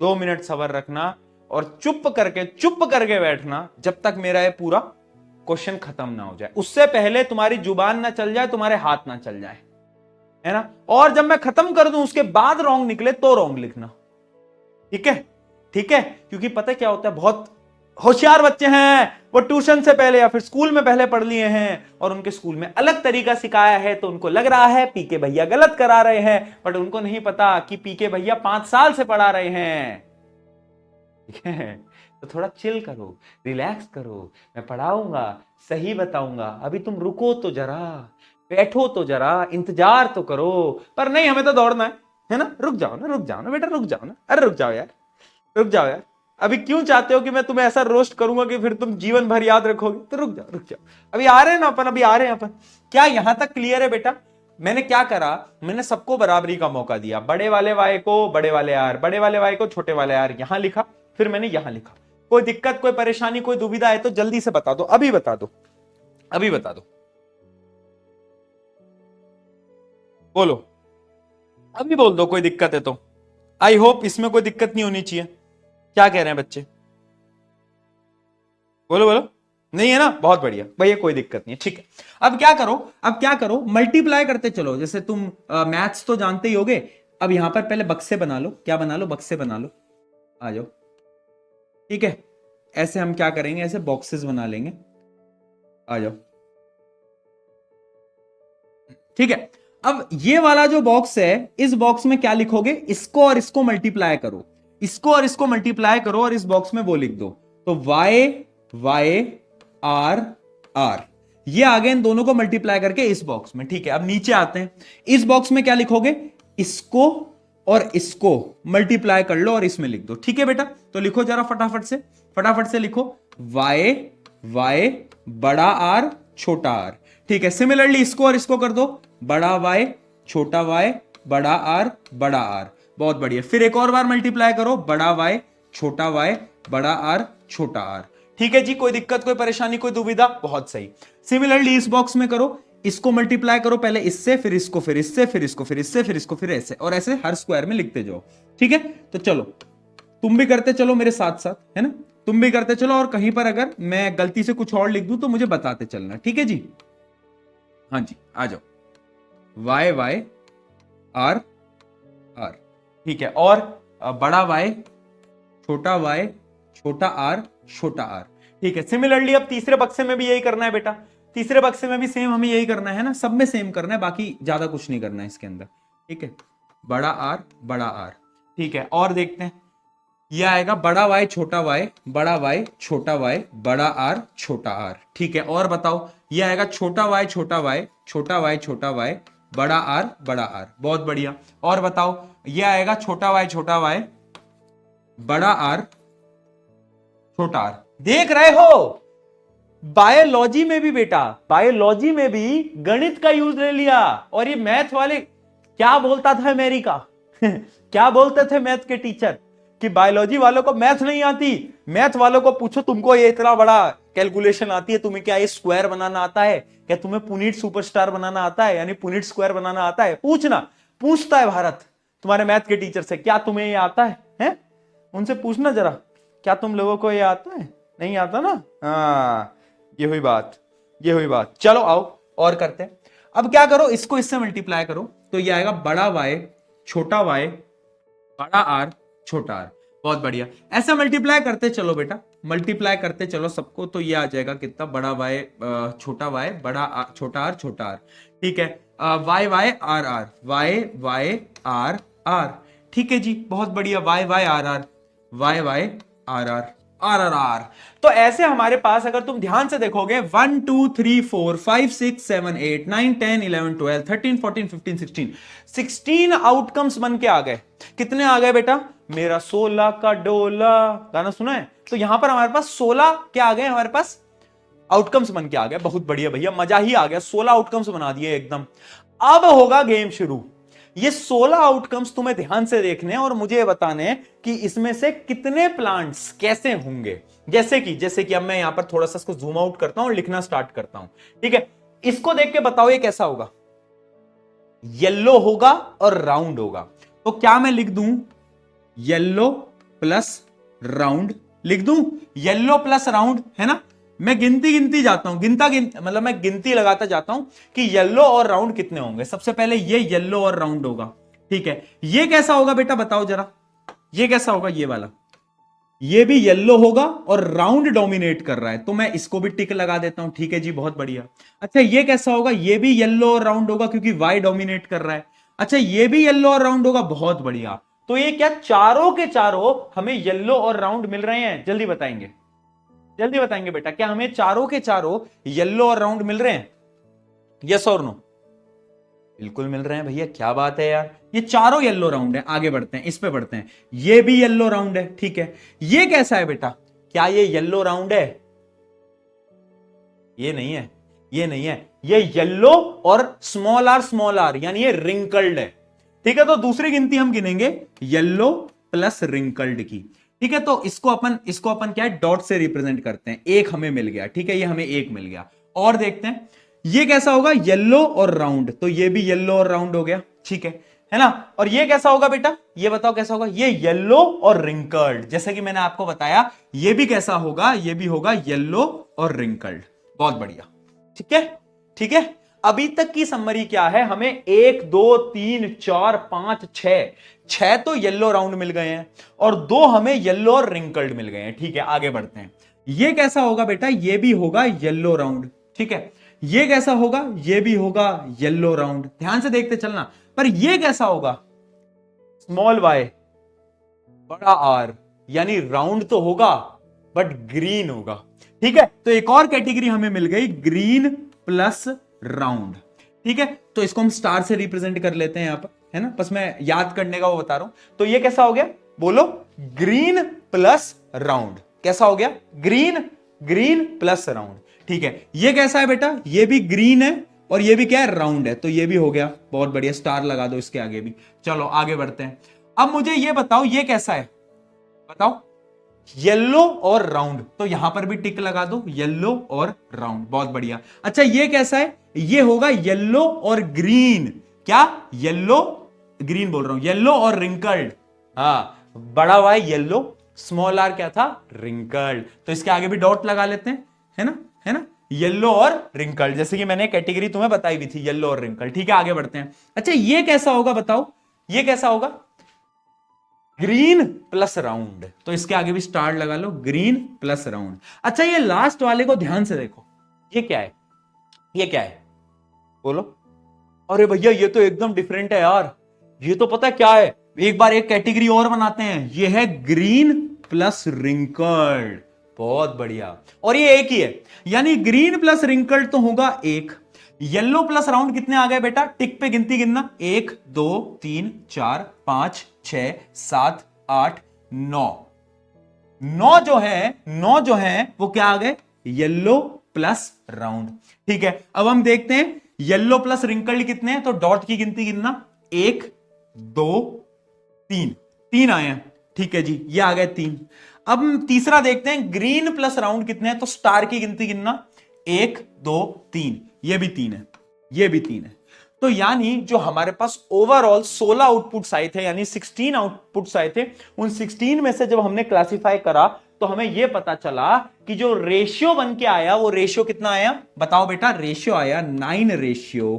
2 मिनट सबर रखना और चुप करके बैठना जब तक मेरा ये पूरा क्वेश्चन खत्म ना हो जाए। उससे पहले तुम्हारी जुबान ना चल जाए, तुम्हारे हाथ ना चल जाए, है ना। और जब मैं खत्म कर दूं उसके बाद रॉन्ग निकले तो रॉन्ग लिखना। ठीक है, ठीक है, क्योंकि पता है क्या होता है, बहुत होशियार बच्चे हैं, वो ट्यूशन से पहले या फिर स्कूल में पहले पढ़ लिए हैं और उनके स्कूल में अलग तरीका सिखाया है, तो उनको लग रहा है पीके भैया गलत करा रहे हैं, बट उनको नहीं पता कि पीके भैया 5 साल से पढ़ा रहे हैं। ठीक है, तो थोड़ा चिल करो, रिलैक्स करो, मैं पढ़ाऊंगा, सही बताऊंगा, अभी तुम रुको तो जरा, बैठो तो जरा, इंतजार तो करो। पर नहीं, हमें तो दौड़ना है ना। रुक जाओ ना बेटा, रुक जाओ ना, अरे रुक जाओ यार, रुक जाओ यार। अभी क्यों चाहते हो कि मैं तुम्हें ऐसा रोस्ट करूंगा कि फिर तुम जीवन भर याद रखोगे? तो रुक जाओ, रुक जाओ, अभी आ रहे हैं ना अपन, अभी आ रहे हैं अपन। क्या यहां तक क्लियर है बेटा? मैंने क्या करा, मैंने सबको बराबरी का मौका दिया। बड़े वाले वाई को बड़े वाले आर, बड़े वाले वाई को छोटे वाले आर, यहां लिखा, फिर मैंने यहां लिखा। कोई दिक्कत, कोई परेशानी, कोई दुविधा है तो जल्दी से बता दो, अभी बता दो, अभी बता दो, बोलो, अभी बोल दो कोई दिक्कत है तो। आई होप इसमें कोई दिक्कत नहीं होनी चाहिए। क्या कह रहे हैं बच्चे? बोलो बोलो, नहीं है ना, बहुत बढ़िया भैया, कोई दिक्कत नहीं है। ठीक है, अब क्या करो, अब क्या करो, मल्टीप्लाई करते चलो। जैसे तुम मैथ्स तो जानते ही होगे। अब यहां पर पहले बक्से बना लो। क्या बना लो? बक्से बना लो, आ जाओ। ठीक है, ऐसे हम क्या करेंगे, ऐसे बॉक्सेस बना लेंगे, आ जाओ। ठीक है, अब ये वाला जो बॉक्स है, इस बॉक्स में क्या लिखोगे? इसको और इसको मल्टीप्लाई करो, इसको और इसको मल्टीप्लाई करो और इस बॉक्स में वो लिख दो। तो y y r r, ये आ गए इन दोनों को मल्टीप्लाई करके इस बॉक्स में। ठीक है, अब नीचे आते हैं, इस बॉक्स में क्या लिखोगे? इसको और इसको मल्टीप्लाई कर लो और इसमें लिख दो। ठीक है बेटा, तो लिखो जरा फटाफट से लिखो, y y बड़ा r छोटा r। ठीक है, सिमिलरली इसको और इसको कर दो, बड़ा y छोटा y बड़ा r बड़ा r। बहुत बढ़िया, फिर एक और बार मल्टीप्लाई करो, बड़ा y छोटा y बड़ा r छोटा r। ठीक है जी, कोई दिक्कत, कोई परेशानी, कोई दुविधा? बहुत सही। सिमिलरली इस बॉक्स में करो, इसको मल्टीप्लाई करो पहले इससे, फिर इसको, फिर इससे, फिर इसको, फिर इससे, फिर इसको, फिर ऐसे, और ऐसे हर स्क्वायर में लिखते जाओ। ठीक है, तो चलो तुम भी करते चलो मेरे साथ साथ, है ना, तुम भी करते चलो, और कहीं पर अगर मैं गलती से कुछ और लिख दूं तो मुझे बताते चलना। ठीक है जी, हाँ जी, आ जाओ, वाई वाई आर आर। ठीक है, और बड़ा वाई छोटा वाई छोटा आर छोटा आर। ठीक है, सिमिलरली अब तीसरे बक्से में भी यही करना है बेटा, तीसरे बक्से में भी सेम हमें यही करना है ना, सब में सेम करना है, बाकी ज्यादा कुछ नहीं करना है इसके अंदर। ठीक है, बड़ा आर बड़ा आर। ठीक है, और देखते हैं, यह आएगा बड़ा वाई छोटा वाई बड़ा वाई छोटा वाई बड़ा आर छोटा आर। ठीक है, और बताओ, यह आएगा छोटा वाई छोटा वाई छोटा वाई छोटा वाई बड़ा आर बड़ा आर। बहुत बढ़िया, और बताओ, यह आएगा छोटा वाई बड़ा आर छोटा आर। देख रहे हो, बायोलॉजी में भी बेटा, बायोलॉजी में भी गणित का यूज ले लिया। और ये मैथ वाले क्या बोलता था अमेरिका क्या बोलते थे मैथ के टीचर कि बायोलॉजी वालों को मैथ नहीं आती। मैथ वालों को पूछो, तुमको ये इतना बड़ा कैलकुलेशन आती है, तुम्हें क्या ये स्क्वायर बनाना आता है? क्या तुम्हें पुनीत सुपरस्टार बनाना आता है, यानी पुनीत स्क्वायर बनाना आता है? पूछता है भारत तुम्हारे मैथ के टीचर से, क्या तुम्हें ये आता है? उनसे पूछना जरा, क्या तुम लोगों को ये आता है? नहीं आता ना। हाँ, ये हुई बात। चलो आओ और करते हैं। अब क्या करो, इसको इससे मल्टीप्लाई करो, तो ये आएगा बड़ा वाई छोटा वाई बड़ा आर छोटा आर। बहुत बढ़िया, ऐसा मल्टीप्लाई करते चलो बेटा, मल्टीप्लाई करते चलो सबको, तो ये आ जाएगा कितना, बड़ा वाई छोटा वाई बड़ा छोटा आर छोटा आर। ठीक है, Y Y R R Y Y R R. ठीक है जी, बहुत बढ़िया, Y Y R R Y Y R R R. तो ऐसे हमारे पास अगर तुम ध्यान से देखोगे 1 2 3 4 5 6 7 8 9 10 11 12 13 14 15 16 आउटकम्स बन के आ गए। कितने आ गए बेटा? मेरा 16 का डोला, गाना सुना है? तो यहां पर हमारे पास 16 क्या आ गए? हमारे पास आउटकम्स बन के आ गए। बहुत बढ़िया भैया, मजा ही आ गया, 16 आउटकम्स बना दिए एकदम। अब होगा गेम शुरू। ये 16 आउटकम्स तुम्हें ध्यान से देखने और मुझे बताने कि इसमें से कितने प्लांट्स कैसे होंगे। जैसे कि अब मैं यहां पर थोड़ा सा इसको जूम आउट करता हूं और लिखना स्टार्ट करता हूं। ठीक है, इसको देख के बताओ ये कैसा होगा? येलो होगा और राउंड होगा। तो क्या मैं लिख दूं? येलो प्लस राउंड लिख दूं? येलो प्लस राउंड, है ना? मैं गिनती जाता हूं, मतलब मैं गिनती लगाता जाता हूं कि येलो और राउंड कितने होंगे। सबसे पहले ये येलो और राउंड होगा। ठीक है, ये कैसा होगा बेटा? बताओ जरा, ये कैसा होगा? ये वाला, ये भी येलो होगा और राउंड डोमिनेट कर रहा है, तो मैं इसको भी टिक लगा देता हूं। ठीक है जी, बहुत बढ़िया। अच्छा, ये कैसा होगा? ये भी येलो और राउंड होगा क्योंकि वाई डोमिनेट कर रहा है। अच्छा, ये भी येलो और राउंड होगा, बहुत बढ़िया। तो ये क्या चारों के चारों हमें येलो और राउंड मिल रहे हैं? जल्दी बताएंगे, जल्दी बताएंगे बेटा, क्या हमें चारों के चारों येलो और राउंड मिल रहे हैं? यस और नो? बिल्कुल मिल रहे हैं भैया, क्या बात है यार, ये चारों येलो राउंड है। आगे बढ़ते हैं, इस पे बढ़ते हैं। ये भी येलो राउंड है। ठीक है, ये कैसा है बेटा? क्या ये येलो राउंड है? ये नहीं है, ये नहीं है, ये येलो और स्मॉल आर यानी ये रिंकल्ड है। ठीक है, तो दूसरी गिनती हम गिनेंगे येलो प्लस रिंकल्ड की। ठीक है, तो इसको अपन क्या है, डॉट से रिप्रेजेंट करते हैं। एक हमें मिल गया। ठीक है, ये हमें एक मिल गया। और देखते हैं ये कैसा होगा? येलो और राउंड, तो ये भी येलो और राउंड हो गया। ठीक है ना? और ये कैसा होगा बेटा? ये बताओ कैसा होगा? ये येलो और रिंकल्ड, जैसे कि मैंने आपको बताया, ये भी कैसा होगा? ये भी होगा येलो और रिंकल्ड। बहुत बढ़िया। ठीक है, ठीक है। अभी तक की समरी क्या है? हमें 1 2 3 4 5 6 तो येलो राउंड मिल गए हैं और 2 हमें येलो और रिंकल्ड मिल गए हैं। ठीक है, आगे बढ़ते हैं। ये कैसा होगा बेटा? ये भी होगा येलो राउंड। ठीक है, ये कैसा होगा? ये भी होगा येलो राउंड। ध्यान से देखते चलना। पर ये कैसा होगा? स्मॉल वाई बड़ा आर, यानी राउंड तो होगा बट ग्रीन होगा। ठीक है, तो एक और कैटेगरी हमें मिल गई, ग्रीन प्लस राउंड। ठीक है, तो इसको हम स्टार से रिप्रेजेंट कर लेते हैं यहां पर, है ना? बस मैं याद करने का वो बता रहा हूं। तो ये कैसा हो गया? बोलो, ग्रीन प्लस राउंड। कैसा हो गया? Green plus round. ठीक है, ये कैसा है बेटा? ये भी ग्रीन है और ये भी क्या है? राउंड है, तो ये भी हो गया। बहुत बढ़िया, स्टार लगा दो इसके आगे भी। चलो आगे बढ़ते हैं। अब मुझे ये बताओ, ये कैसा है? बताओ। येलो और राउंड, तो यहां पर भी टिक लगा दो, येलो और राउंड। बहुत बढ़िया। अच्छा, ये कैसा है? ये होगा येलो और ग्रीन। क्या? येलो ग्रीन बोल रहा हूं, येलो और रिंकल्ड। हाँ, बड़ा वाई येलो, स्मॉल आर क्या था? रिंकल्ड। तो इसके आगे भी डॉट लगा लेते हैं, है ना? है ना? येलो और रिंकल्ड, जैसे कि मैंने कैटेगरी तुम्हें बताई भी थी, येलो और रिंकल्ड। ठीक है, आगे बढ़ते हैं। अच्छा, ये कैसा होगा? बताओ, ये कैसा होगा? ग्रीन प्लस राउंड, तो इसके आगे भी स्टार लगा लो, ग्रीन प्लस राउंड। अच्छा, ये लास्ट वाले को ध्यान से देखो, ये क्या है? ये क्या है? बोलो। अरे भैया, ये तो एकदम डिफरेंट है यार, ये तो पता है क्या है? एक बार एक कैटेगरी और बनाते हैं, ये है ग्रीन प्लस रिंकल्ड। बहुत बढ़िया। और ये एक ही है, यानी ग्रीन प्लस रिंकल्ड तो होगा एक। येलो प्लस राउंड कितने आ गए बेटा? टिक पे गिनती गिनना, 1 2 3 4 5 6 7 8 9। 9 जो है वो क्या आ गए? Yellow plus round. ठीक है, अब हम देखते हैं येलो प्लस रिंकल्ड कितने हैं, तो डॉट की गिनती गिनना, 1 2 3 आए हैं। ठीक है जी, ये आ गए 3। अब हम तीसरा देखते हैं, ग्रीन प्लस राउंड कितने हैं, तो स्टार की गिनती गिनना, 1 2 3, ये भी 3 है, ये भी 3 है। तो यानी जो हमारे पास ओवरऑल 16 आउटपुट्स आए थे, यानी 16 आउटपुट्स आए थे, उन 16 में से जब हमने क्लासिफाई करा तो हमें यह पता चला कि जो रेशियो बन के आया वो रेशियो कितना आया? बताओ बेटा, रेशियो आया 9 रेशियो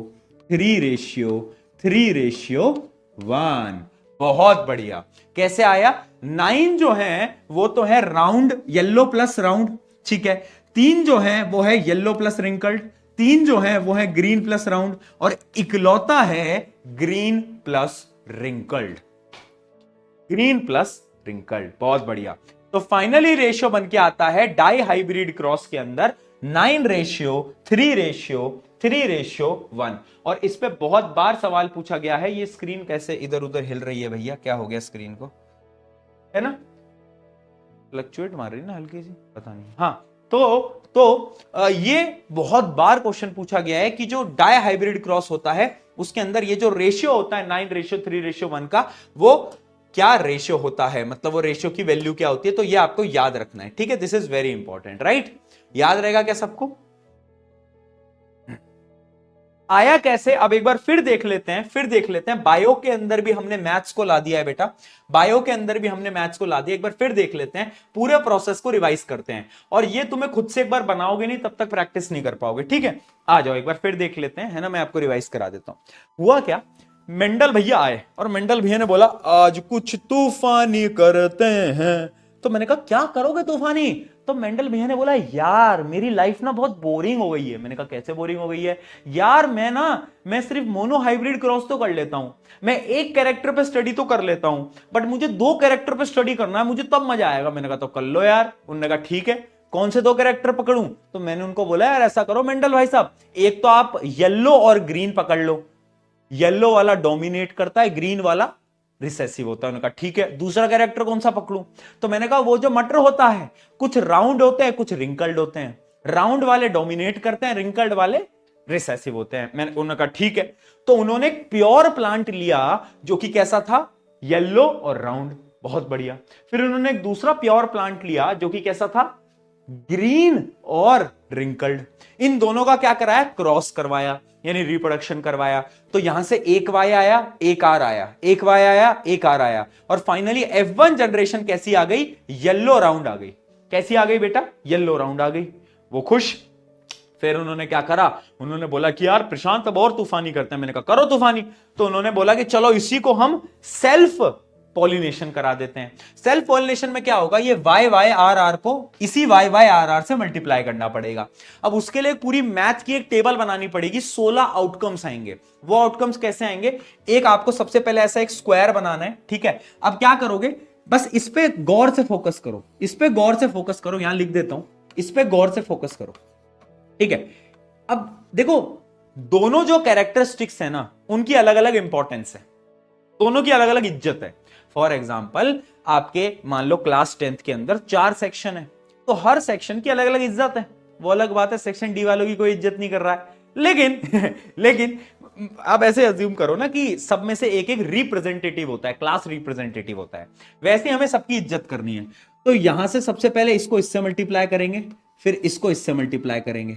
3 रेशियो 3 रेशियो 1। बहुत बढ़िया। कैसे आया? 9 जो है वो तो है राउंड, येलो प्लस राउंड। ठीक है, 3 जो है वो है येलो प्लस रिंकल्ड, 3 जो है वो है ग्रीन प्लस राउंड, और इकलौता है green plus wrinkled. Green plus wrinkled. बहुत बढ़िया। तो फाइनली रेशियो बन के आता है डाई हाइब्रिड क्रॉस के अंदर 9:3:3:1। और इस पे बहुत बार सवाल पूछा गया है, ये स्क्रीन कैसे इधर उधर हिल रही है भैया, क्या हो गया स्क्रीन को, है ना, फ्लक्चुएट मार रही है ना हल्की सी, पता नहीं। हाँ, ये बहुत बार क्वेश्चन पूछा गया है कि जो डाई हाइब्रिड क्रॉस होता है उसके अंदर ये जो रेशियो होता है 9:3:1 का, वो क्या रेशियो होता है, मतलब वो रेशियो की वैल्यू क्या होती है, तो ये आपको याद रखना है, ठीक है। This is very important, right. याद रहेगा क्या सबको? आया कैसे, अब एक बार फिर देख लेते हैं। बायो के अंदर भी हमने मैथ्स को ला दिया है बेटा, बायो के अंदर भी हमने मैथ्स को ला दिया। एक बार फिर देख लेते हैं, पूरे प्रोसेस को रिवाइज करते हैं। और ये तुम्हें खुद से एक बार बनाओगे नहीं तब तक प्रैक्टिस नहीं कर पाओगे, ठीक है। आ जाओ एक बार फिर देख लेते हैं, है ना, मैं आपको रिवाइज करा देता हूं। हुआ क्या, मेंडल भैया आए और मेंडल भैया ने बोला आज कुछ तूफानी करते हैं। तो मैंने कहा क्या करोगे तूफानी? तो मेंडल भैया ने बोला यार मेरी लाइफ ना बहुत बोरिंग हो गई है। मैंने कहा कैसे बोरिंग हो गई है? यार मैं सिर्फ मोनो हाइब्रिड क्रॉस तो कर लेता हूं, मैं एक कैरेक्टर पे स्टडी तो कर लेता हूं, बट मुझे 2 कैरेक्टर पे स्टडी करना है, मुझे तब मजा आएगा। मैंने कहा तो कर लो यार। उन्होंने कहा ठीक है, कौन से 2 कैरेक्टर पकड़ूं? तो मैंने उनको बोला यार ऐसा करो मेंडल भाई साहब, एक तो आप येलो और ग्रीन पकड़ लो, येलो वाला डोमिनेट करता है, ग्रीन वाला रिसेसिव होता है। उन्होंने कहा ठीक है, दूसरा कैरेक्टर कौन सा पकड़ूं? तो मैंने कहा वो जो मटर होता है, कुछ राउंड होते हैं कुछ रिंकल्ड होते हैं, राउंड वाले डोमिनेट करते हैं, रिंकल्ड वाले रिसेसिव होते हैं। मैंने उन्होंने कहा ठीक है। तो उन्होंने एक प्योर प्लांट लिया जो कि कैसा था, येलो और राउंड, बहुत बढ़िया। फिर उन्होंने एक दूसरा प्योर प्लांट लिया जो कि कैसा था, ग्रीन और रिंकल्ड। इन दोनों का क्या कराया, क्रॉस करवाया, यानी रिप्रोडक्शन करवाया। तो यहां से एक वाई आया, एक आर आया, एक वाई आया, एक आर आया, और फाइनली F1 जनरेशन कैसी आ गई, येलो राउंड आ गई। कैसी आ गई बेटा, येलो राउंड आ गई। वो खुश। फिर उन्होंने क्या करा, उन्होंने बोला कि यार प्रशांत अब और तूफानी करते हैं। मैंने कहा करो तूफानी। तो उन्होंने बोला कि चलो इसी को हम सेल्फ पॉलिनेशन करा देते हैं। सेल्फ पॉलिनेशन में क्या होगा, ये वाई वाई आर आर को इसी वाई वाई आर आर से मल्टीप्लाई करना पड़ेगा। अब उसके लिए पूरी मैथ की एक टेबल बनानी पड़ेगी, 16 आउटकम्स आएंगे। वो आउटकम्स कैसे आएंगे, एक आपको सबसे पहले ऐसा एक स्क्वायर बनाना है, ठीक है। अब क्या करोगे, बस इस पे गौर से फोकस करो, इस पे गौर से फोकस करो, यहां लिख देता हूं, इस पे गौर से फोकस करो, ठीक है। अब देखो दोनों जो कैरेक्टरिस्टिक्स है ना, उनकी अलग अलग इंपॉर्टेंस है, दोनों की अलग अलग इज्जत है। फॉर एग्जाम्पल आपके मान लो क्लास 10th के अंदर 4 सेक्शन है, तो हर सेक्शन की अलग अलग इज्जत है। वो अलग बात है सेक्शन डी वालों की कोई इज्जत नहीं कर रहा है, लेकिन आप ऐसे अज्यूम करो ना कि सब में से एक एक रिप्रेजेंटेटिव होता है, क्लास रिप्रेजेंटेटिव होता है, वैसे हमें सबकी इज्जत करनी है। तो यहां से सबसे पहले इसको इससे मल्टीप्लाई करेंगे, फिर इसको इससे मल्टीप्लाई करेंगे,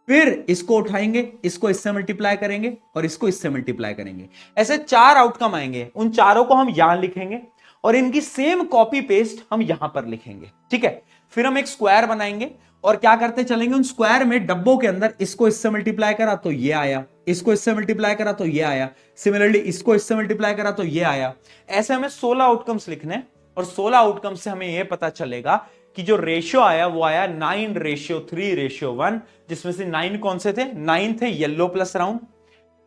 फिर इसको उठाएंगे, इसको इससे मल्टीप्लाई करेंगे, और इसको इससे मल्टीप्लाई करेंगे। ऐसे 4 आउटकम आएंगे, उन चारों को हम यहां लिखेंगे और इनकी सेम कॉपी पेस्ट हम यहां पर लिखेंगे, ठीक है। फिर हम एक स्क्वायर बनाएंगे और क्या करते चलेंगे, उन स्क्वायर में डब्बों के अंदर इसको इससे मल्टीप्लाई करा तो ये आया, इसको इससे मल्टीप्लाई करा तो ये आया, सिमिलरली इसको इससे मल्टीप्लाई करा तो ये आया। ऐसे हमें 16 आउटकम्स लिखने, और 16 आउटकम से हमें यह पता चलेगा कि जो रेशियो आया वो आया 9:3:1, जिसमें से 9 कौन से थे, 9 थे येलो प्लस राउंड,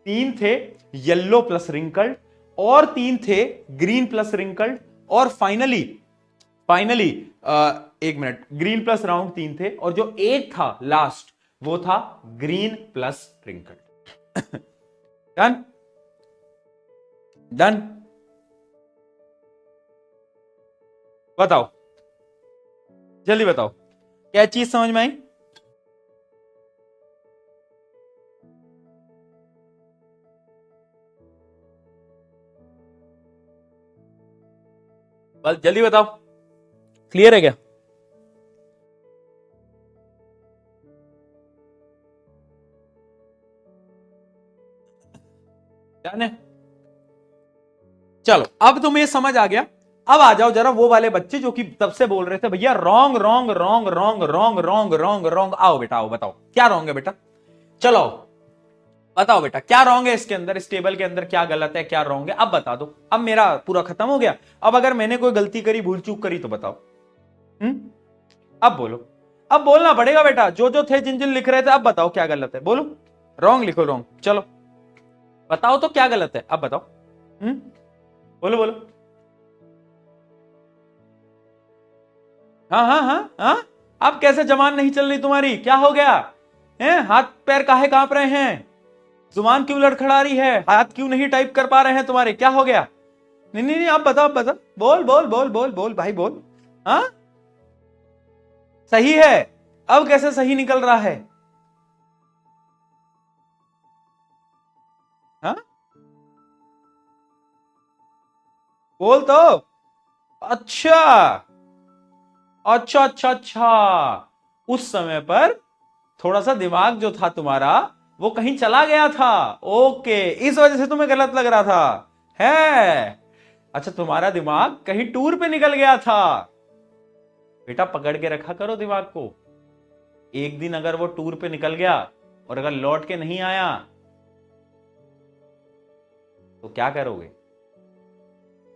3 थे येलो प्लस रिंकल्ड, और 3 थे ग्रीन प्लस रिंकल्ड, और फाइनली एक मिनट, ग्रीन प्लस राउंड 3 थे, और जो एक था लास्ट वो था green plus wrinkled. Done done. बताओ जल्दी बताओ, क्या चीज समझ में आई? बस जल्दी बताओ, क्लियर है क्या? डन है। चलो अब तुम्हें समझ आ गया। अब आ जाओ जरा वो वाले बच्चे जो कि तब से बोल रहे थे भैया wrong wrong wrong wrong wrong wrong wrong wrong. आओ बेटा आओ, बताओ क्या रॉन्ग है बेटा, चलो बताओ बेटा क्या रॉन्ग है इसके अंदर, इस टेबल के अंदर क्या गलत है, क्या रॉन्ग है, अब बता दो। अब मेरा पूरा खत्म हो गया। अब अगर मैंने कोई गलती करी, भूल चूक करी तो बताओ। अब बोलो, अब बोलना पड़ेगा बेटा, जो जो थे जिन जिन लिख रहे थे, अब बताओ क्या गलत है, बोलो। रॉन्ग लिखो, रॉन्ग, चलो बताओ तो क्या गलत है, अब बताओ। बोलो बोलो। हाँ हाँ हाँ हाँ, अब कैसे जबान नहीं चल रही तुम्हारी, क्या हो गया है? हाथ पैर काहे कांप रहे हैं, जुबान क्यों लड़खड़ा रही है, हाथ क्यों नहीं टाइप कर पा रहे हैं तुम्हारे, क्या हो गया? नहीं नहीं नहीं, आप बताओ, आप बताओ, बोल बोल बोल बोल बोल भाई बोल। हाँ सही है, अब कैसे सही निकल रहा है? हाँ बोल तो। अच्छा अच्छा अच्छा अच्छा, उस समय पर थोड़ा सा दिमाग जो था तुम्हारा वो कहीं चला गया था, ओके, इस वजह से तुम्हें गलत लग रहा था है। अच्छा, तुम्हारा दिमाग कहीं टूर पे निकल गया था। बेटा पकड़ के रखा करो दिमाग को, एक दिन अगर वो टूर पे निकल गया और अगर लौट के नहीं आया तो क्या करोगे?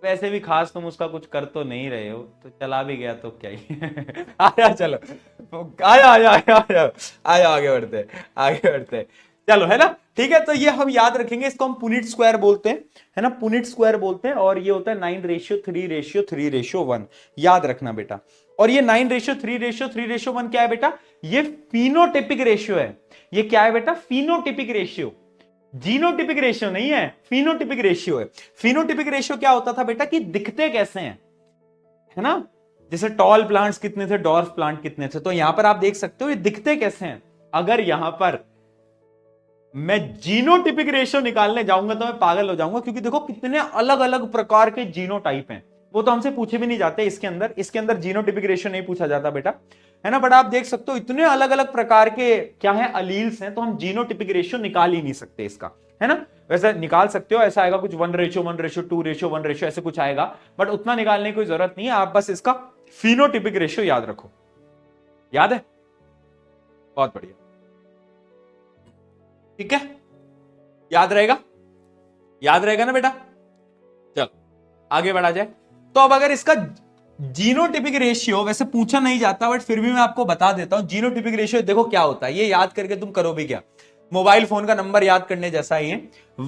वैसे भी खास तुम उसका कुछ कर तो नहीं रहे हो, तो चला भी गया तो क्या ही आया, चलो आया आया आया आया आया, आगे बढ़ते आगे बढ़ते, चलो है ना, ठीक है। तो ये हम याद रखेंगे, इसको हम पुनिट स्क्वायर बोलते हैं, है ना, पुनिट स्क्वायर बोलते हैं, और ये होता है 9:3:3:1, याद रखना बेटा। और ये 9:3:3:1 क्या है बेटा? ये फिनोटिपिक रेशियो है। ये क्या है बेटा? फिनोटिपिक रेशियो, जीनोटिपिक रेशियो नहीं है, फिनोटिपिक रेशियो है। फिनोटिपिक रेशियो क्या होता था बेटा कि दिखते कैसे हैं, है ना, जैसे टॉल प्लांट्स कितने थे, डॉर्फ प्लांट कितने थे, तो यहां पर आप देख सकते हो ये दिखते कैसे हैं। अगर यहां पर मैं जीनोटिपिक रेशियो निकालने जाऊंगा तो मैं पागल हो जाऊंगा, क्योंकि देखो कितने अलग अलग प्रकार के जीनोटाइप हैं, वो तो हमसे पूछे भी नहीं जाते। इसके अंदर जीनोटिपिक रेशियो नहीं पूछा जाता बेटा, है ना, बट आप देख सकते हो इतने अलग अलग प्रकार के क्या है, अलील्स हैं, तो हम जीनोटिपिक रेशियो निकाल ही नहीं सकते इसका, है ना। वैसे निकाल सकते हो, ऐसा आएगा कुछ 1:1:2:1 ऐसे कुछ आएगा, बट उतना निकालने की कोई जरूरत नहीं है, आप बस इसका फिनोटिपिक रेशियो याद रखो। याद है? बहुत बढ़िया, ठीक है, याद रहेगा, याद रहेगा ना बेटा। चलो आगे बढ़ा जाए। तो अब अगर इसका जीनोटिपिक रेशियो वैसे पूछा नहीं जाता, बट फिर भी मैं आपको बता देता हूं, जीनोटिपिक रेशियो देखो क्या होता है, ये याद करके तुम करो भी क्या, मोबाइल फोन का नंबर याद करने जैसा ही है,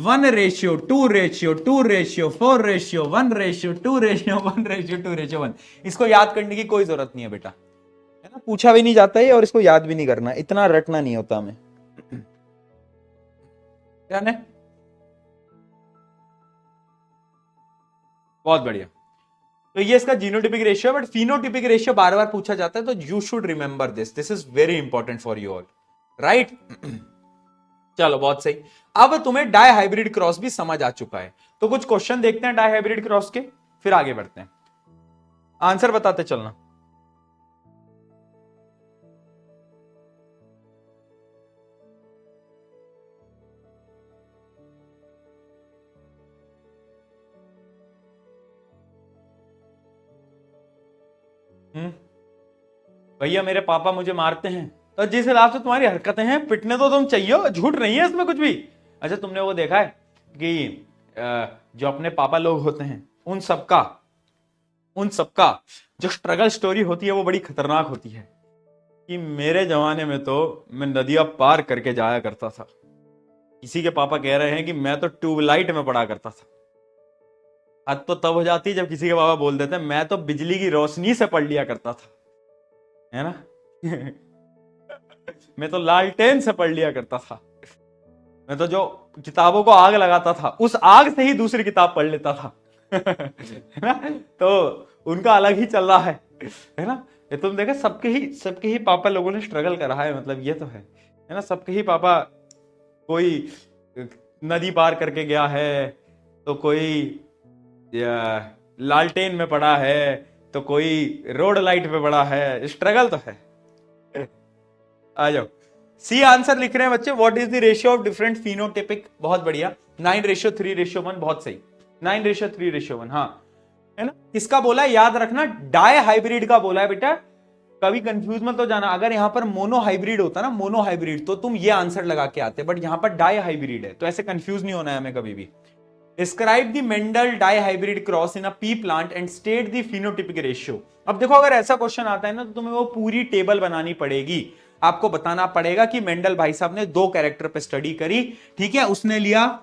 1:2:2:4:1:1:2:1, इसको याद करने की कोई जरूरत नहीं है बेटा, है ना, पूछा भी नहीं जाता है और इसको याद भी नहीं करना, इतना रटना नहीं होता हमें, क्या है? बहुत बढ़िया। तो ये इसका जीनोटिपिक रेशियो है, बट फिनोटिपिक रेशियो बार बार पूछा जाता है, तो you should remember this is very important for you all, right. चलो बहुत सही, अब तुम्हें डाई हाइब्रिड क्रॉस भी समझ आ चुका है, तो कुछ क्वेश्चन देखते हैं डाई हाइब्रिड क्रॉस के, फिर आगे बढ़ते हैं, आंसर बताते चलना। भैया मेरे पापा मुझे मारते हैं, तो जिस हिसाब से तुम्हारी हरकतें हैं, पिटने तो तुम चाहिए, झूठ नहीं है इसमें कुछ भी। अच्छा, तुमने वो देखा है कि जो अपने पापा लोग होते हैं उन सबका जो स्ट्रगल स्टोरी होती है वो बड़ी खतरनाक होती है, कि मेरे जमाने में तो मैं नदियां पार करके जाया करता था, किसी के पापा कह रहे हैं कि मैं तो ट्यूबलाइट में पढ़ा करता था। हद तो तब हो जाती जब किसी के पापा बोल देते मैं तो बिजली की रोशनी से पढ़ लिया करता था, है ना मैं तो लालटेन से पढ़ लिया करता था, मैं तो जो किताबों को आग लगाता था उस आग से ही दूसरी किताब पढ़ लेता था है ना, तो उनका अलग ही चल रहा है ना। ये तुम देखे सबके ही पापा लोगों ने स्ट्रगल करा है, मतलब ये तो है ना, सबके ही पापा, कोई नदी पार करके गया है, तो कोई लालटेन में पड़ा है, तो कोई रोड लाइट पे पड़ा है, स्ट्रगल तो है। आ जाओ, सी आंसर लिख रहे हैं बच्चे, what is the ratio of different phenotypic, बहुत बढ़िया, 9:3:1, बहुत सही, 9:3:1, हाँ, है ना। किसका बोला है याद रखना, डाई हाइब्रिड का बोला है बेटा, कभी कंफ्यूज मत हो जाना। अगर यहां पर मोनो हाइब्रिड होता ना, मोनो हाइब्रिड, तो तुम ये आंसर लगा के आते, बट यहां पर डाई हाइब्रिड है, तो ऐसे कंफ्यूज नहीं होना है हमें कभी भी। Describe the Mendel dihybrid cross in a pea plant and state the phenotypic ratio. अब देखो अगर ऐसा क्वेश्चन आता है ना, तो तुम्हें वो पूरी टेबल बनानी पड़ेगी, आपको बताना पड़ेगा कि मेंडल भाई साहब ने 2 कैरेक्टर पे स्टडी करी, ठीक है, उसने लिया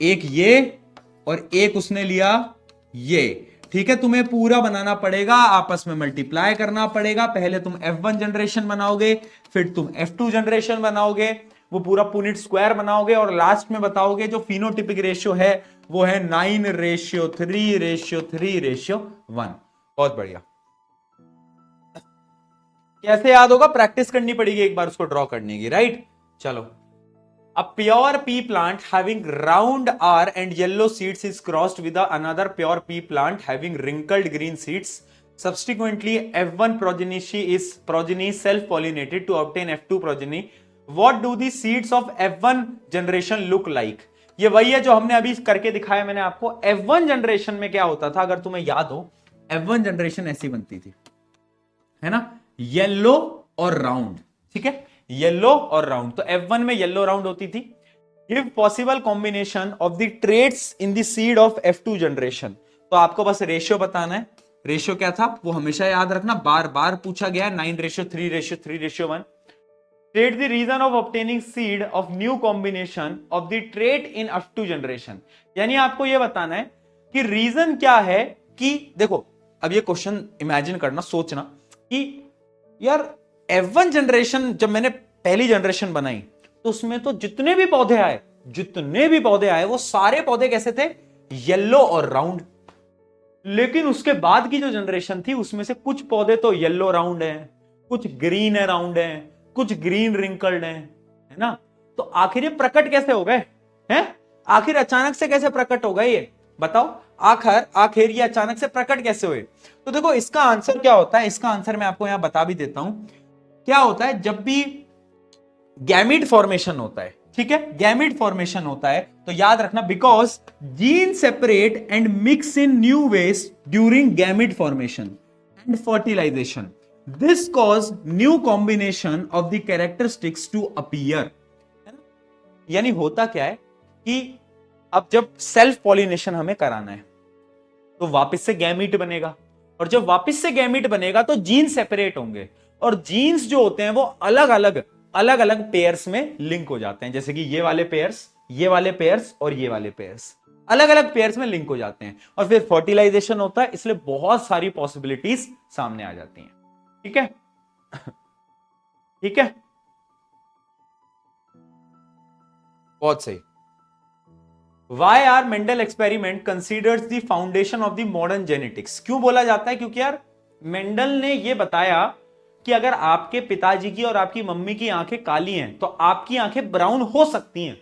एक ये और एक उसने लिया ये, ठीक है, तुम्हें पूरा बनाना पड़ेगा, आपस में मल्टीप्लाई करना पड़ेगा। पहले तुम F1 जनरेशन बनाओगे, फिर तुम F2 जनरेशन बनाओगे, वो पूरा पुनिट स्क्वायर बनाओगे और लास्ट में बताओगे जो फिनोटिपिक रेशियो है वो है 9:3:3:1। बहुत बढ़िया। कैसे याद होगा? प्रैक्टिस करनी पड़ेगी एक बार उसको ड्रॉ करने की, राइट? चलो, a pure pea plant having round R and yellow seeds is crossed with another pure pea plant having wrinkled green seeds. Subsequently, F1 progeny self-pollinated to obtain F2 progeny. What do the seeds of F1 generation look like? ये वही है जो हमने अभी करके दिखाया मैंने आपको। F1 जनरेशन में क्या होता था, अगर तुम्हें याद हो, F1 जनरेशन ऐसी बनती थी, है ना, येलो और राउंड, ठीक है, येलो और राउंड। तो F1 में येलो राउंड होती थी। Give possible combination of the traits in the seed of F2 generation. तो आपको बस रेशियो बताना है। रेशियो क्या था वो हमेशा याद रखना, बार बार पूछा गया है, 9:3:3:1। State the reason of obtaining seed of new combination of the trait in F2 generation. यानी आपको यह बताना है कि रीजन क्या है कि देखो, अब ये क्वेश्चन इमेजिन करना, सोचना कि यार F1 जनरेशन जब मैंने पहली जनरेशन बनाई तो उसमें तो जितने भी पौधे आए वो सारे पौधे कैसे थे? येलो और राउंड। लेकिन उसके बाद की जो जनरेशन थी उसमें से कुछ पौधे तो येलो राउंड हैं, कुछ ग्रीन है राउंड हैं, कुछ ग्रीन रिंकल्ड हैं, है ना? तो आखिर ये प्रकट कैसे हो गए हैं? आखिर अचानक से कैसे प्रकट हो गए ये बताओ? आखिर ये अचानक से प्रकट कैसे हुए? तो देखो, इसका आंसर क्या होता है, इसका आंसर मैं आपको यहां बता भी देता हूं। क्या होता है जब भी गैमीट फॉर्मेशन होता है, ठीक है, गैमीट फॉर्मेशन होता है, तो याद रखना, because gene separate and mix in new ways during gamete formation and fertilisation, this cause new combination of the characteristics to appear. यानी होता क्या है कि अब जब सेल्फ पॉलिनेशन हमें कराना है तो वापस से गैमीट बनेगा, और जब वापस से गैमीट बनेगा तो जीन सेपरेट होंगे, और जीन्स जो होते हैं वो अलग अलग पेयर्स में लिंक हो जाते हैं। जैसे कि ये वाले पेयर्स और ये वाले पेयर्स अलग अलग पेयर्स में लिंक हो जाते हैं, और फिर फर्टिलाइजेशन होता है, इसलिए बहुत सारी पॉसिबिलिटीज सामने आ जाती हैं। ठीक है ठीक है, बहुत सही। Why are Mendel experiment considers the foundation of the modern genetics? क्यों बोला जाता है? क्योंकि यार मेंडल ने यह बताया कि अगर आपके पिताजी की और आपकी मम्मी की आंखें काली हैं तो आपकी आंखें ब्राउन हो सकती हैं।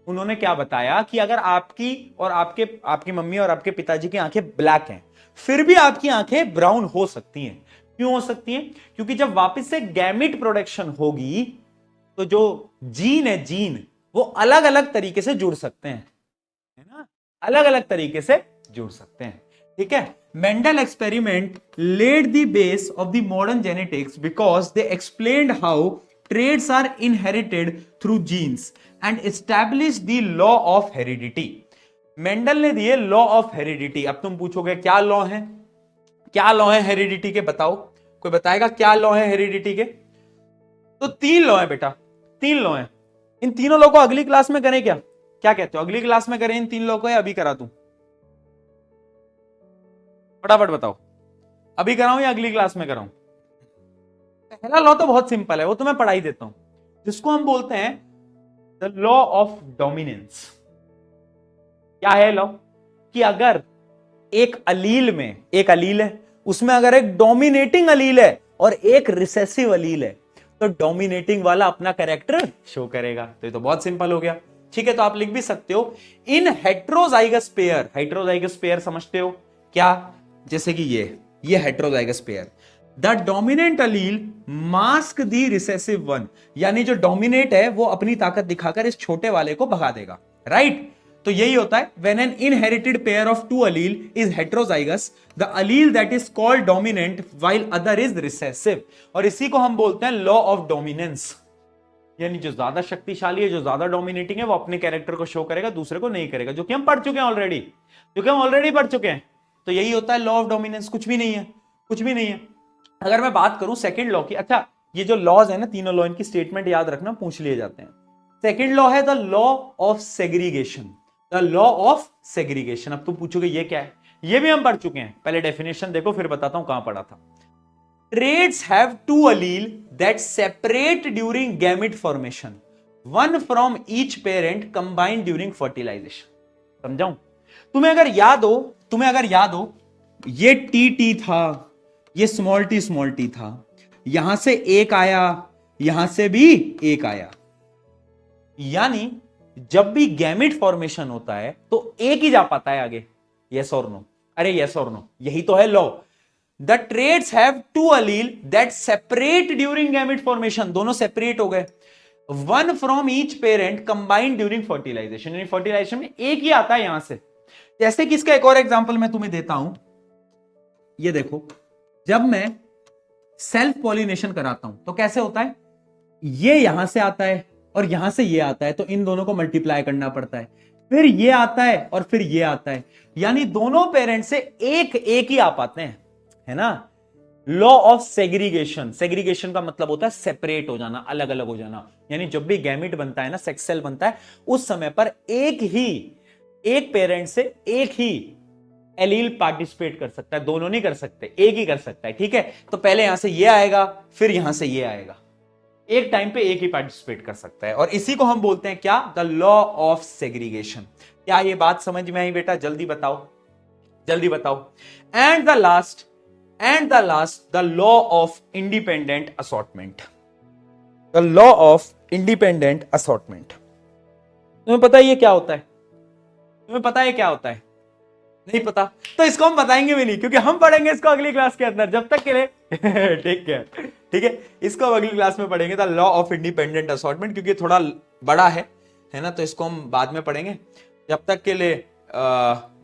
उन्होंने क्या बताया कि अगर आपकी और आपकी मम्मी और आपके पिताजी की आंखें ब्लैक हैं फिर भी आपकी आंखें ब्राउन हो सकती हैं। क्यों हो सकती हैं? क्योंकि जब वापस से गैमिट प्रोडक्शन होगी तो जो जीन वो अलग अलग तरीके से जुड़ सकते हैं, है ना, अलग अलग तरीके से जुड़ सकते हैं। ठीक है, Mendel experiment laid the base of the modern genetics because they explained how traits are inherited through genes and established the law of heredity. Mendel ने दिए लॉ ऑफ हेरिडिटी। अब तुम पूछोगे क्या लॉ है, क्या लॉ है हेरिडिटी के, बताओ, कोई बताएगा क्या लॉ है हेरिडिटी के? तो 3 लॉ है बेटा, 3 लॉ है। इन तीनों लॉ को अगली क्लास में करें क्या कहते हो? अगली क्लास में करें इन 3 लॉ को या अभी करा दूं? फटाफट बताओ, अभी कराऊं या अगली क्लास में कराऊं? पहला लॉ तो बहुत सिंपल है, वो तो मैं पढ़ा ही देता हूं, जिसको हम बोलते हैं द लॉ ऑफ डोमिनेंस। क्या है लॉ? कि अगर एक अलील है, उसमें अगर एक डोमिनेटिंग अलील है और एक रिसेसिव अलील है तो डोमिनेटिंग वाला अपना कैरेक्टर शो करेगा। तो ये तो बहुत सिंपल हो गया। ठीक है, तो आप लिख भी सकते हो इन हेट्रोजाइगस पेयर समझते हो क्या? जैसे कि ये heterozygous pair, the dominant Aleel mask the recessive one, यानी जो डोमिनेट है वो अपनी ताकत दिखाकर इस छोटे वाले को भगा देगा, राइट? तो यही होता है when an inherited pair of 2 allele is heterozygous, the allele that is called dominant while other is recessive, और इसी को हम बोलते हैं लॉ ऑफ डोमिनेंस। यानी जो ज्यादा शक्तिशाली है, जो ज्यादा डोमिनेटिंग है, वो अपने कैरेक्टर को शो करेगा, दूसरे को नहीं करेगा, जो कि हम पढ़ चुके हैं ऑलरेडी पढ़ चुके हैं। तो यही होता है लॉ ऑफ डोमिनेंस, कुछ भी नहीं है। अगर मैं बात करूं सेकंड लॉ की, अच्छा ये जो लॉज है ना, तीनों लॉ, इनकी स्टेटमेंट याद रखना, पूछ लिए जाते हैं। सेकंड लॉ है the law of segregation, the law of segregation. अब तुम पूछोगे ये क्या है? ये भी हम पढ़ चुके हैं, पहले डेफिनेशन देखो फिर बताता हूं कहां पढ़ा था। Traits have two allele that separate during gamete formation, one from each parent combined during fertilization. समझाऊं? तुम्हें अगर याद हो ये टी था, ये स्मॉल टी था, यहां से एक आया, यहां से भी एक आया, यानी जब भी गैमेट फॉर्मेशन होता है तो एक ही जा पाता है आगे। यस और नो? अरे यस और नो, यही तो है law. The traits have two allele that separate during gamete formation, दोनों सेपरेट हो गए, one from each parent combined during fertilization, यानी fertilization में एक ही आता है यहां से। जैसे कि इसका एक और एग्जांपल मैं तुम्हें देता हूं, ये देखो, जब मैं सेल्फ पॉलिनेशन कराता हूं तो कैसे होता है, ये यहां से आता है और यहां से ये आता है, तो इन दोनों को मल्टीप्लाई करना पड़ता है, फिर ये आता है और फिर ये आता है, यानी दोनों पेरेंट से एक ही आ पाते हैं, है ना। लॉ ऑफ सेग्रीगेशन, सेग्रीगेशन का मतलब होता है सेपरेट हो जाना, अलग अलग हो जाना, यानी जब भी गैमेट बनता है ना, सेक्स सेल बनता है, उस समय पर एक पेरेंट से एक ही एलील पार्टिसिपेट कर सकता है, दोनों नहीं कर सकते, एक ही कर सकता है, ठीक है। तो पहले यहां से ये आएगा, फिर यहां से ये आएगा, एक टाइम पे एक ही पार्टिसिपेट कर सकता है, और इसी को हम बोलते हैं क्या, द लॉ ऑफ सेग्रीगेशन। क्या ये बात समझ में आई बेटा? जल्दी बताओ, जल्दी बताओ। And the last, the law of independent assortment, the law of independent assortment. तुम्हें पता है ये क्या होता है? तुम्हें पता है क्या होता है? नहीं पता? तो इसको हम बताएंगे भी नहीं, क्योंकि हम पढ़ेंगे इसको अगली क्लास के अंदर, जब तक के लिए ठीक है, ठीक है, इसको हम अगली क्लास में पढ़ेंगे, the law of independent assortment, क्योंकि थोड़ा बड़ा है ना, तो इसको हम बाद में पढ़ेंगे। जब तक के लिए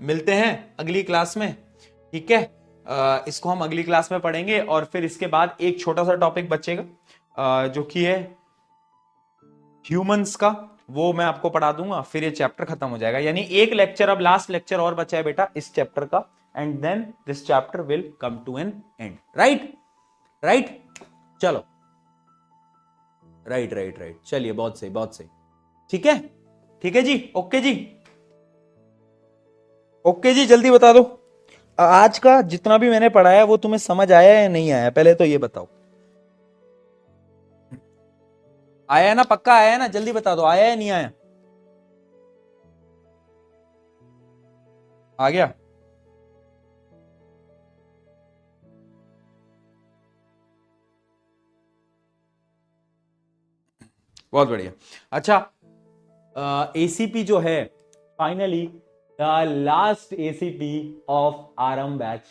मिलते हैं अगली क्लास में, ठीक है। इसको हम अगली क्लास में पढ़ेंगे, और फिर इसके बाद एक छोटा सा टॉपिक बचेगा जो कि है ह्यूमंस का, वो मैं आपको पढ़ा दूंगा, फिर ये चैप्टर खत्म हो जाएगा। यानी एक लेक्चर, अब लास्ट लेक्चर और बचा है बेटा इस चैप्टर का, and then this chapter will come to an end. Right, चलो, राइट, चलिए, बहुत सही, ठीक है जी, ओके जी, जल्दी बता दो आज का जितना भी मैंने पढ़ाया वो तुम्हें समझ आया या नहीं आया, पहले तो ये बताओ। आया ना? पक्का आया ना? जल्दी बता दो, आया या नहीं आया? आ गया? बहुत बढ़िया। अच्छा, एसीपी जो है, finally the last ACP of RM batch,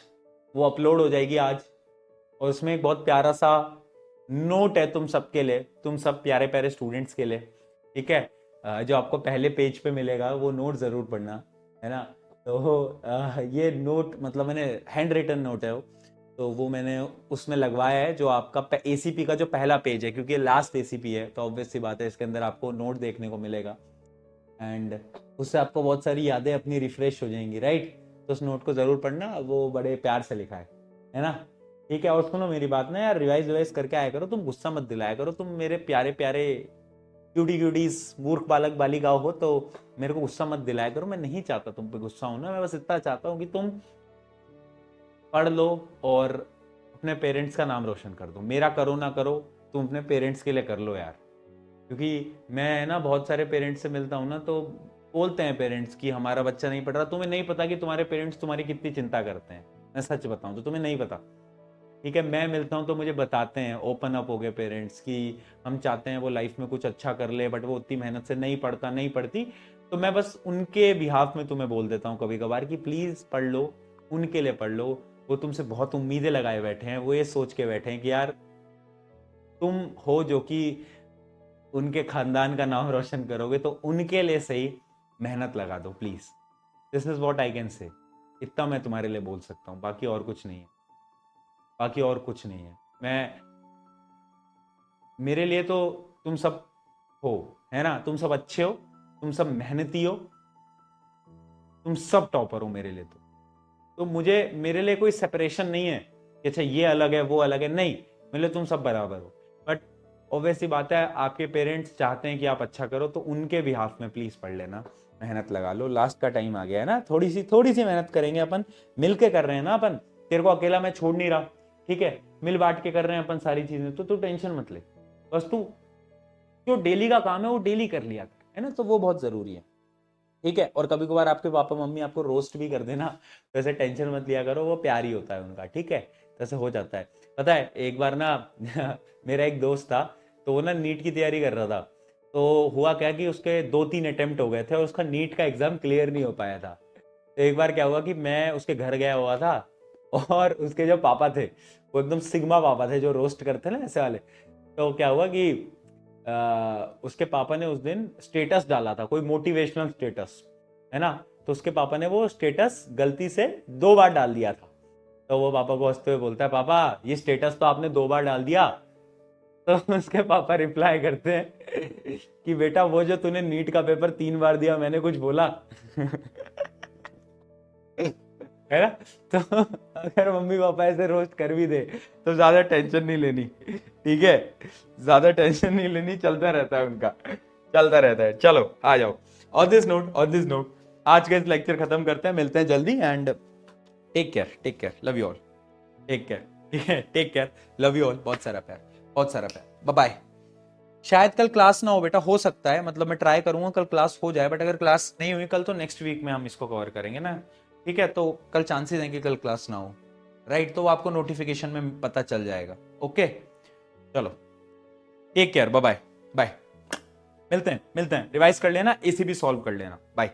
वो अपलोड हो जाएगी आज, और उसमें एक बहुत प्यारा सा नोट है तुम सबके लिए, तुम सब प्यारे प्यारे स्टूडेंट्स के लिए, ठीक है। जो आपको पहले पेज पे मिलेगा वो नोट जरूर पढ़ना, है ना। तो ये नोट मतलब मैंने हैंड रिटन नोट है वो, तो वो मैंने उसमें लगवाया है, जो आपका एसीपी का जो पहला पेज है, क्योंकि लास्ट एसीपी है, तो ऑब्वियस सी बात है इसके अंदर आपको नोट देखने को मिलेगा, एंड उससे आपको बहुत सारी यादें अपनी रिफ्रेश हो जाएंगी, राइट। तो उस नोट को जरूर पढ़ना, वो बड़े प्यार से लिखा है ना, ठीक है। और सुनो मेरी बात ना यार, रिवाइज करके आया करो, तुम गुस्सा मत दिलाया करो, तुम मेरे प्यारे प्यारे क्यूटीज मूर्ख बालक बालिका हो, तो मेरे को गुस्सा मत दिलाया करो, मैं नहीं चाहता तुम पे गुस्सा होना, मैं बस इतना चाहता हूँ कि तुम पढ़ लो और अपने पेरेंट्स का नाम रोशन कर दो। मेरा करो ना करो, तुम अपने पेरेंट्स के लिए कर लो यार, क्योंकि मैं ना बहुत सारे पेरेंट्स से मिलता हूँ ना, तो बोलते हैं पेरेंट्स कि हमारा बच्चा नहीं पढ़ रहा, तुम्हें नहीं पता कि तुम्हारे पेरेंट्स तुम्हारी कितनी चिंता करते हैं, मैं सच बताऊं तो तुम्हें नहीं पता, ठीक है। मैं मिलता हूं तो मुझे बताते हैं, ओपन अप हो गए पेरेंट्स, कि हम चाहते हैं वो लाइफ में कुछ अच्छा कर ले, बट वो उतनी मेहनत से नहीं पढ़ती, तो मैं बस उनके बिहाफ में तुम्हें बोल देता हूँ कभी कभार कि प्लीज पढ़ लो, उनके लिए पढ़ लो, वो तुमसे बहुत उम्मीदें लगाए बैठे हैं, वो ये सोच के बैठे हैं कि यार तुम हो जो कि उनके खानदान का नाम रोशन करोगे, तो उनके लिए सही मेहनत लगा दो please. This is what I can say, इतना मैं तुम्हारे लिए बोल सकता हूँ, बाकी और कुछ नहीं है, मैं, मेरे लिए तो तुम सब हो, है ना, तुम सब अच्छे हो, तुम सब मेहनती हो, तुम सब टॉपर हो मेरे लिए, तो मुझे, मेरे लिए कोई सेपरेशन नहीं है कि अच्छा ये अलग है वो अलग है, नहीं, मेरे लिए तुम सब बराबर हो। बट ऑब्वियसली बात है, आपके पेरेंट्स चाहते हैं कि आप अच्छा करो, तो उनके बिहाफ में प्लीज पढ़ लेना, मेहनत लगा लो, लास्ट का टाइम आ गया है ना, थोड़ी सी मेहनत करेंगे अपन, मिलके कर रहे हैं ना अपन, तेरे को अकेला मैं छोड़ नहीं रहा, ठीक है, मिल बांट के कर रहे हैं अपन सारी चीजें, तो तू टेंशन मत ले, बस तू जो डेली का काम है वो डेली कर लिया है ना, तो वो बहुत जरूरी है, ठीक है। और कभी कभार आपके पापा मम्मी आपको रोस्ट भी कर देना, तो ऐसे टेंशन मत लिया करो, वो प्यार ही होता है उनका, ठीक है, तो ऐसे हो जाता है। पता है एक बार ना मेरा एक दोस्त था, तो वो ना नीट की तैयारी कर रहा था, तो हुआ क्या कि उसके 2-3 अटेम्प्ट हो गए थे और उसका नीट का एग्जाम क्लियर नहीं हो पाया था। तो एक बार क्या हुआ कि मैं उसके घर गया हुआ था, और उसके जो पापा थे वो एकदम सिग्मा पापा थे, जो रोस्ट करते ना ऐसे वाले। तो क्या हुआ कि उसके पापा ने उस दिन स्टेटस डाला था, कोई मोटिवेशनल स्टेटस, है ना, तो उसके पापा ने वो स्टेटस गलती से 2 बार डाल दिया था। तो वो पापा को हंसते हुए बोलता है, पापा ये स्टेटस तो आपने 2 बार डाल दिया। तो उसके पापा रिप्लाई करते हैं कि बेटा वो जो तूने नीट का पेपर 3 बार दिया, मैंने कुछ बोला? है ना। तो अगर मम्मी पापा ऐसे रोस्ट कर भी दे तो ज्यादा टेंशन नहीं लेनी, ठीक है, ज्यादा टेंशन नहीं लेनी, चलता रहता है उनका, चलता रहता है। चलो आ जाओ, ऑन दिस नोट आज का इस लेक्चर खत्म करते हैं, मिलते हैं जल्दी, and take care, love you all, take care, ठीक है, take care, love you all, बहुत सारा प्यार, बाय बाय। शायद कल क्लास ना हो बेटा, हो सकता है, मतलब मैं ट्राई करूंगा कल क्लास हो जाए, बट अगर क्लास नहीं हुई कल तो नेक्स्ट वीक में हम इसको कवर करेंगे ना, ठीक है। तो कल चांसेस हैं कि कल क्लास ना हो, राइट, तो वो आपको नोटिफिकेशन में पता चल जाएगा, ओके। चलो टेक केयर, बाय बाय, मिलते हैं, रिवाइज कर लेना, एसीबी सॉल्व कर लेना, बाय।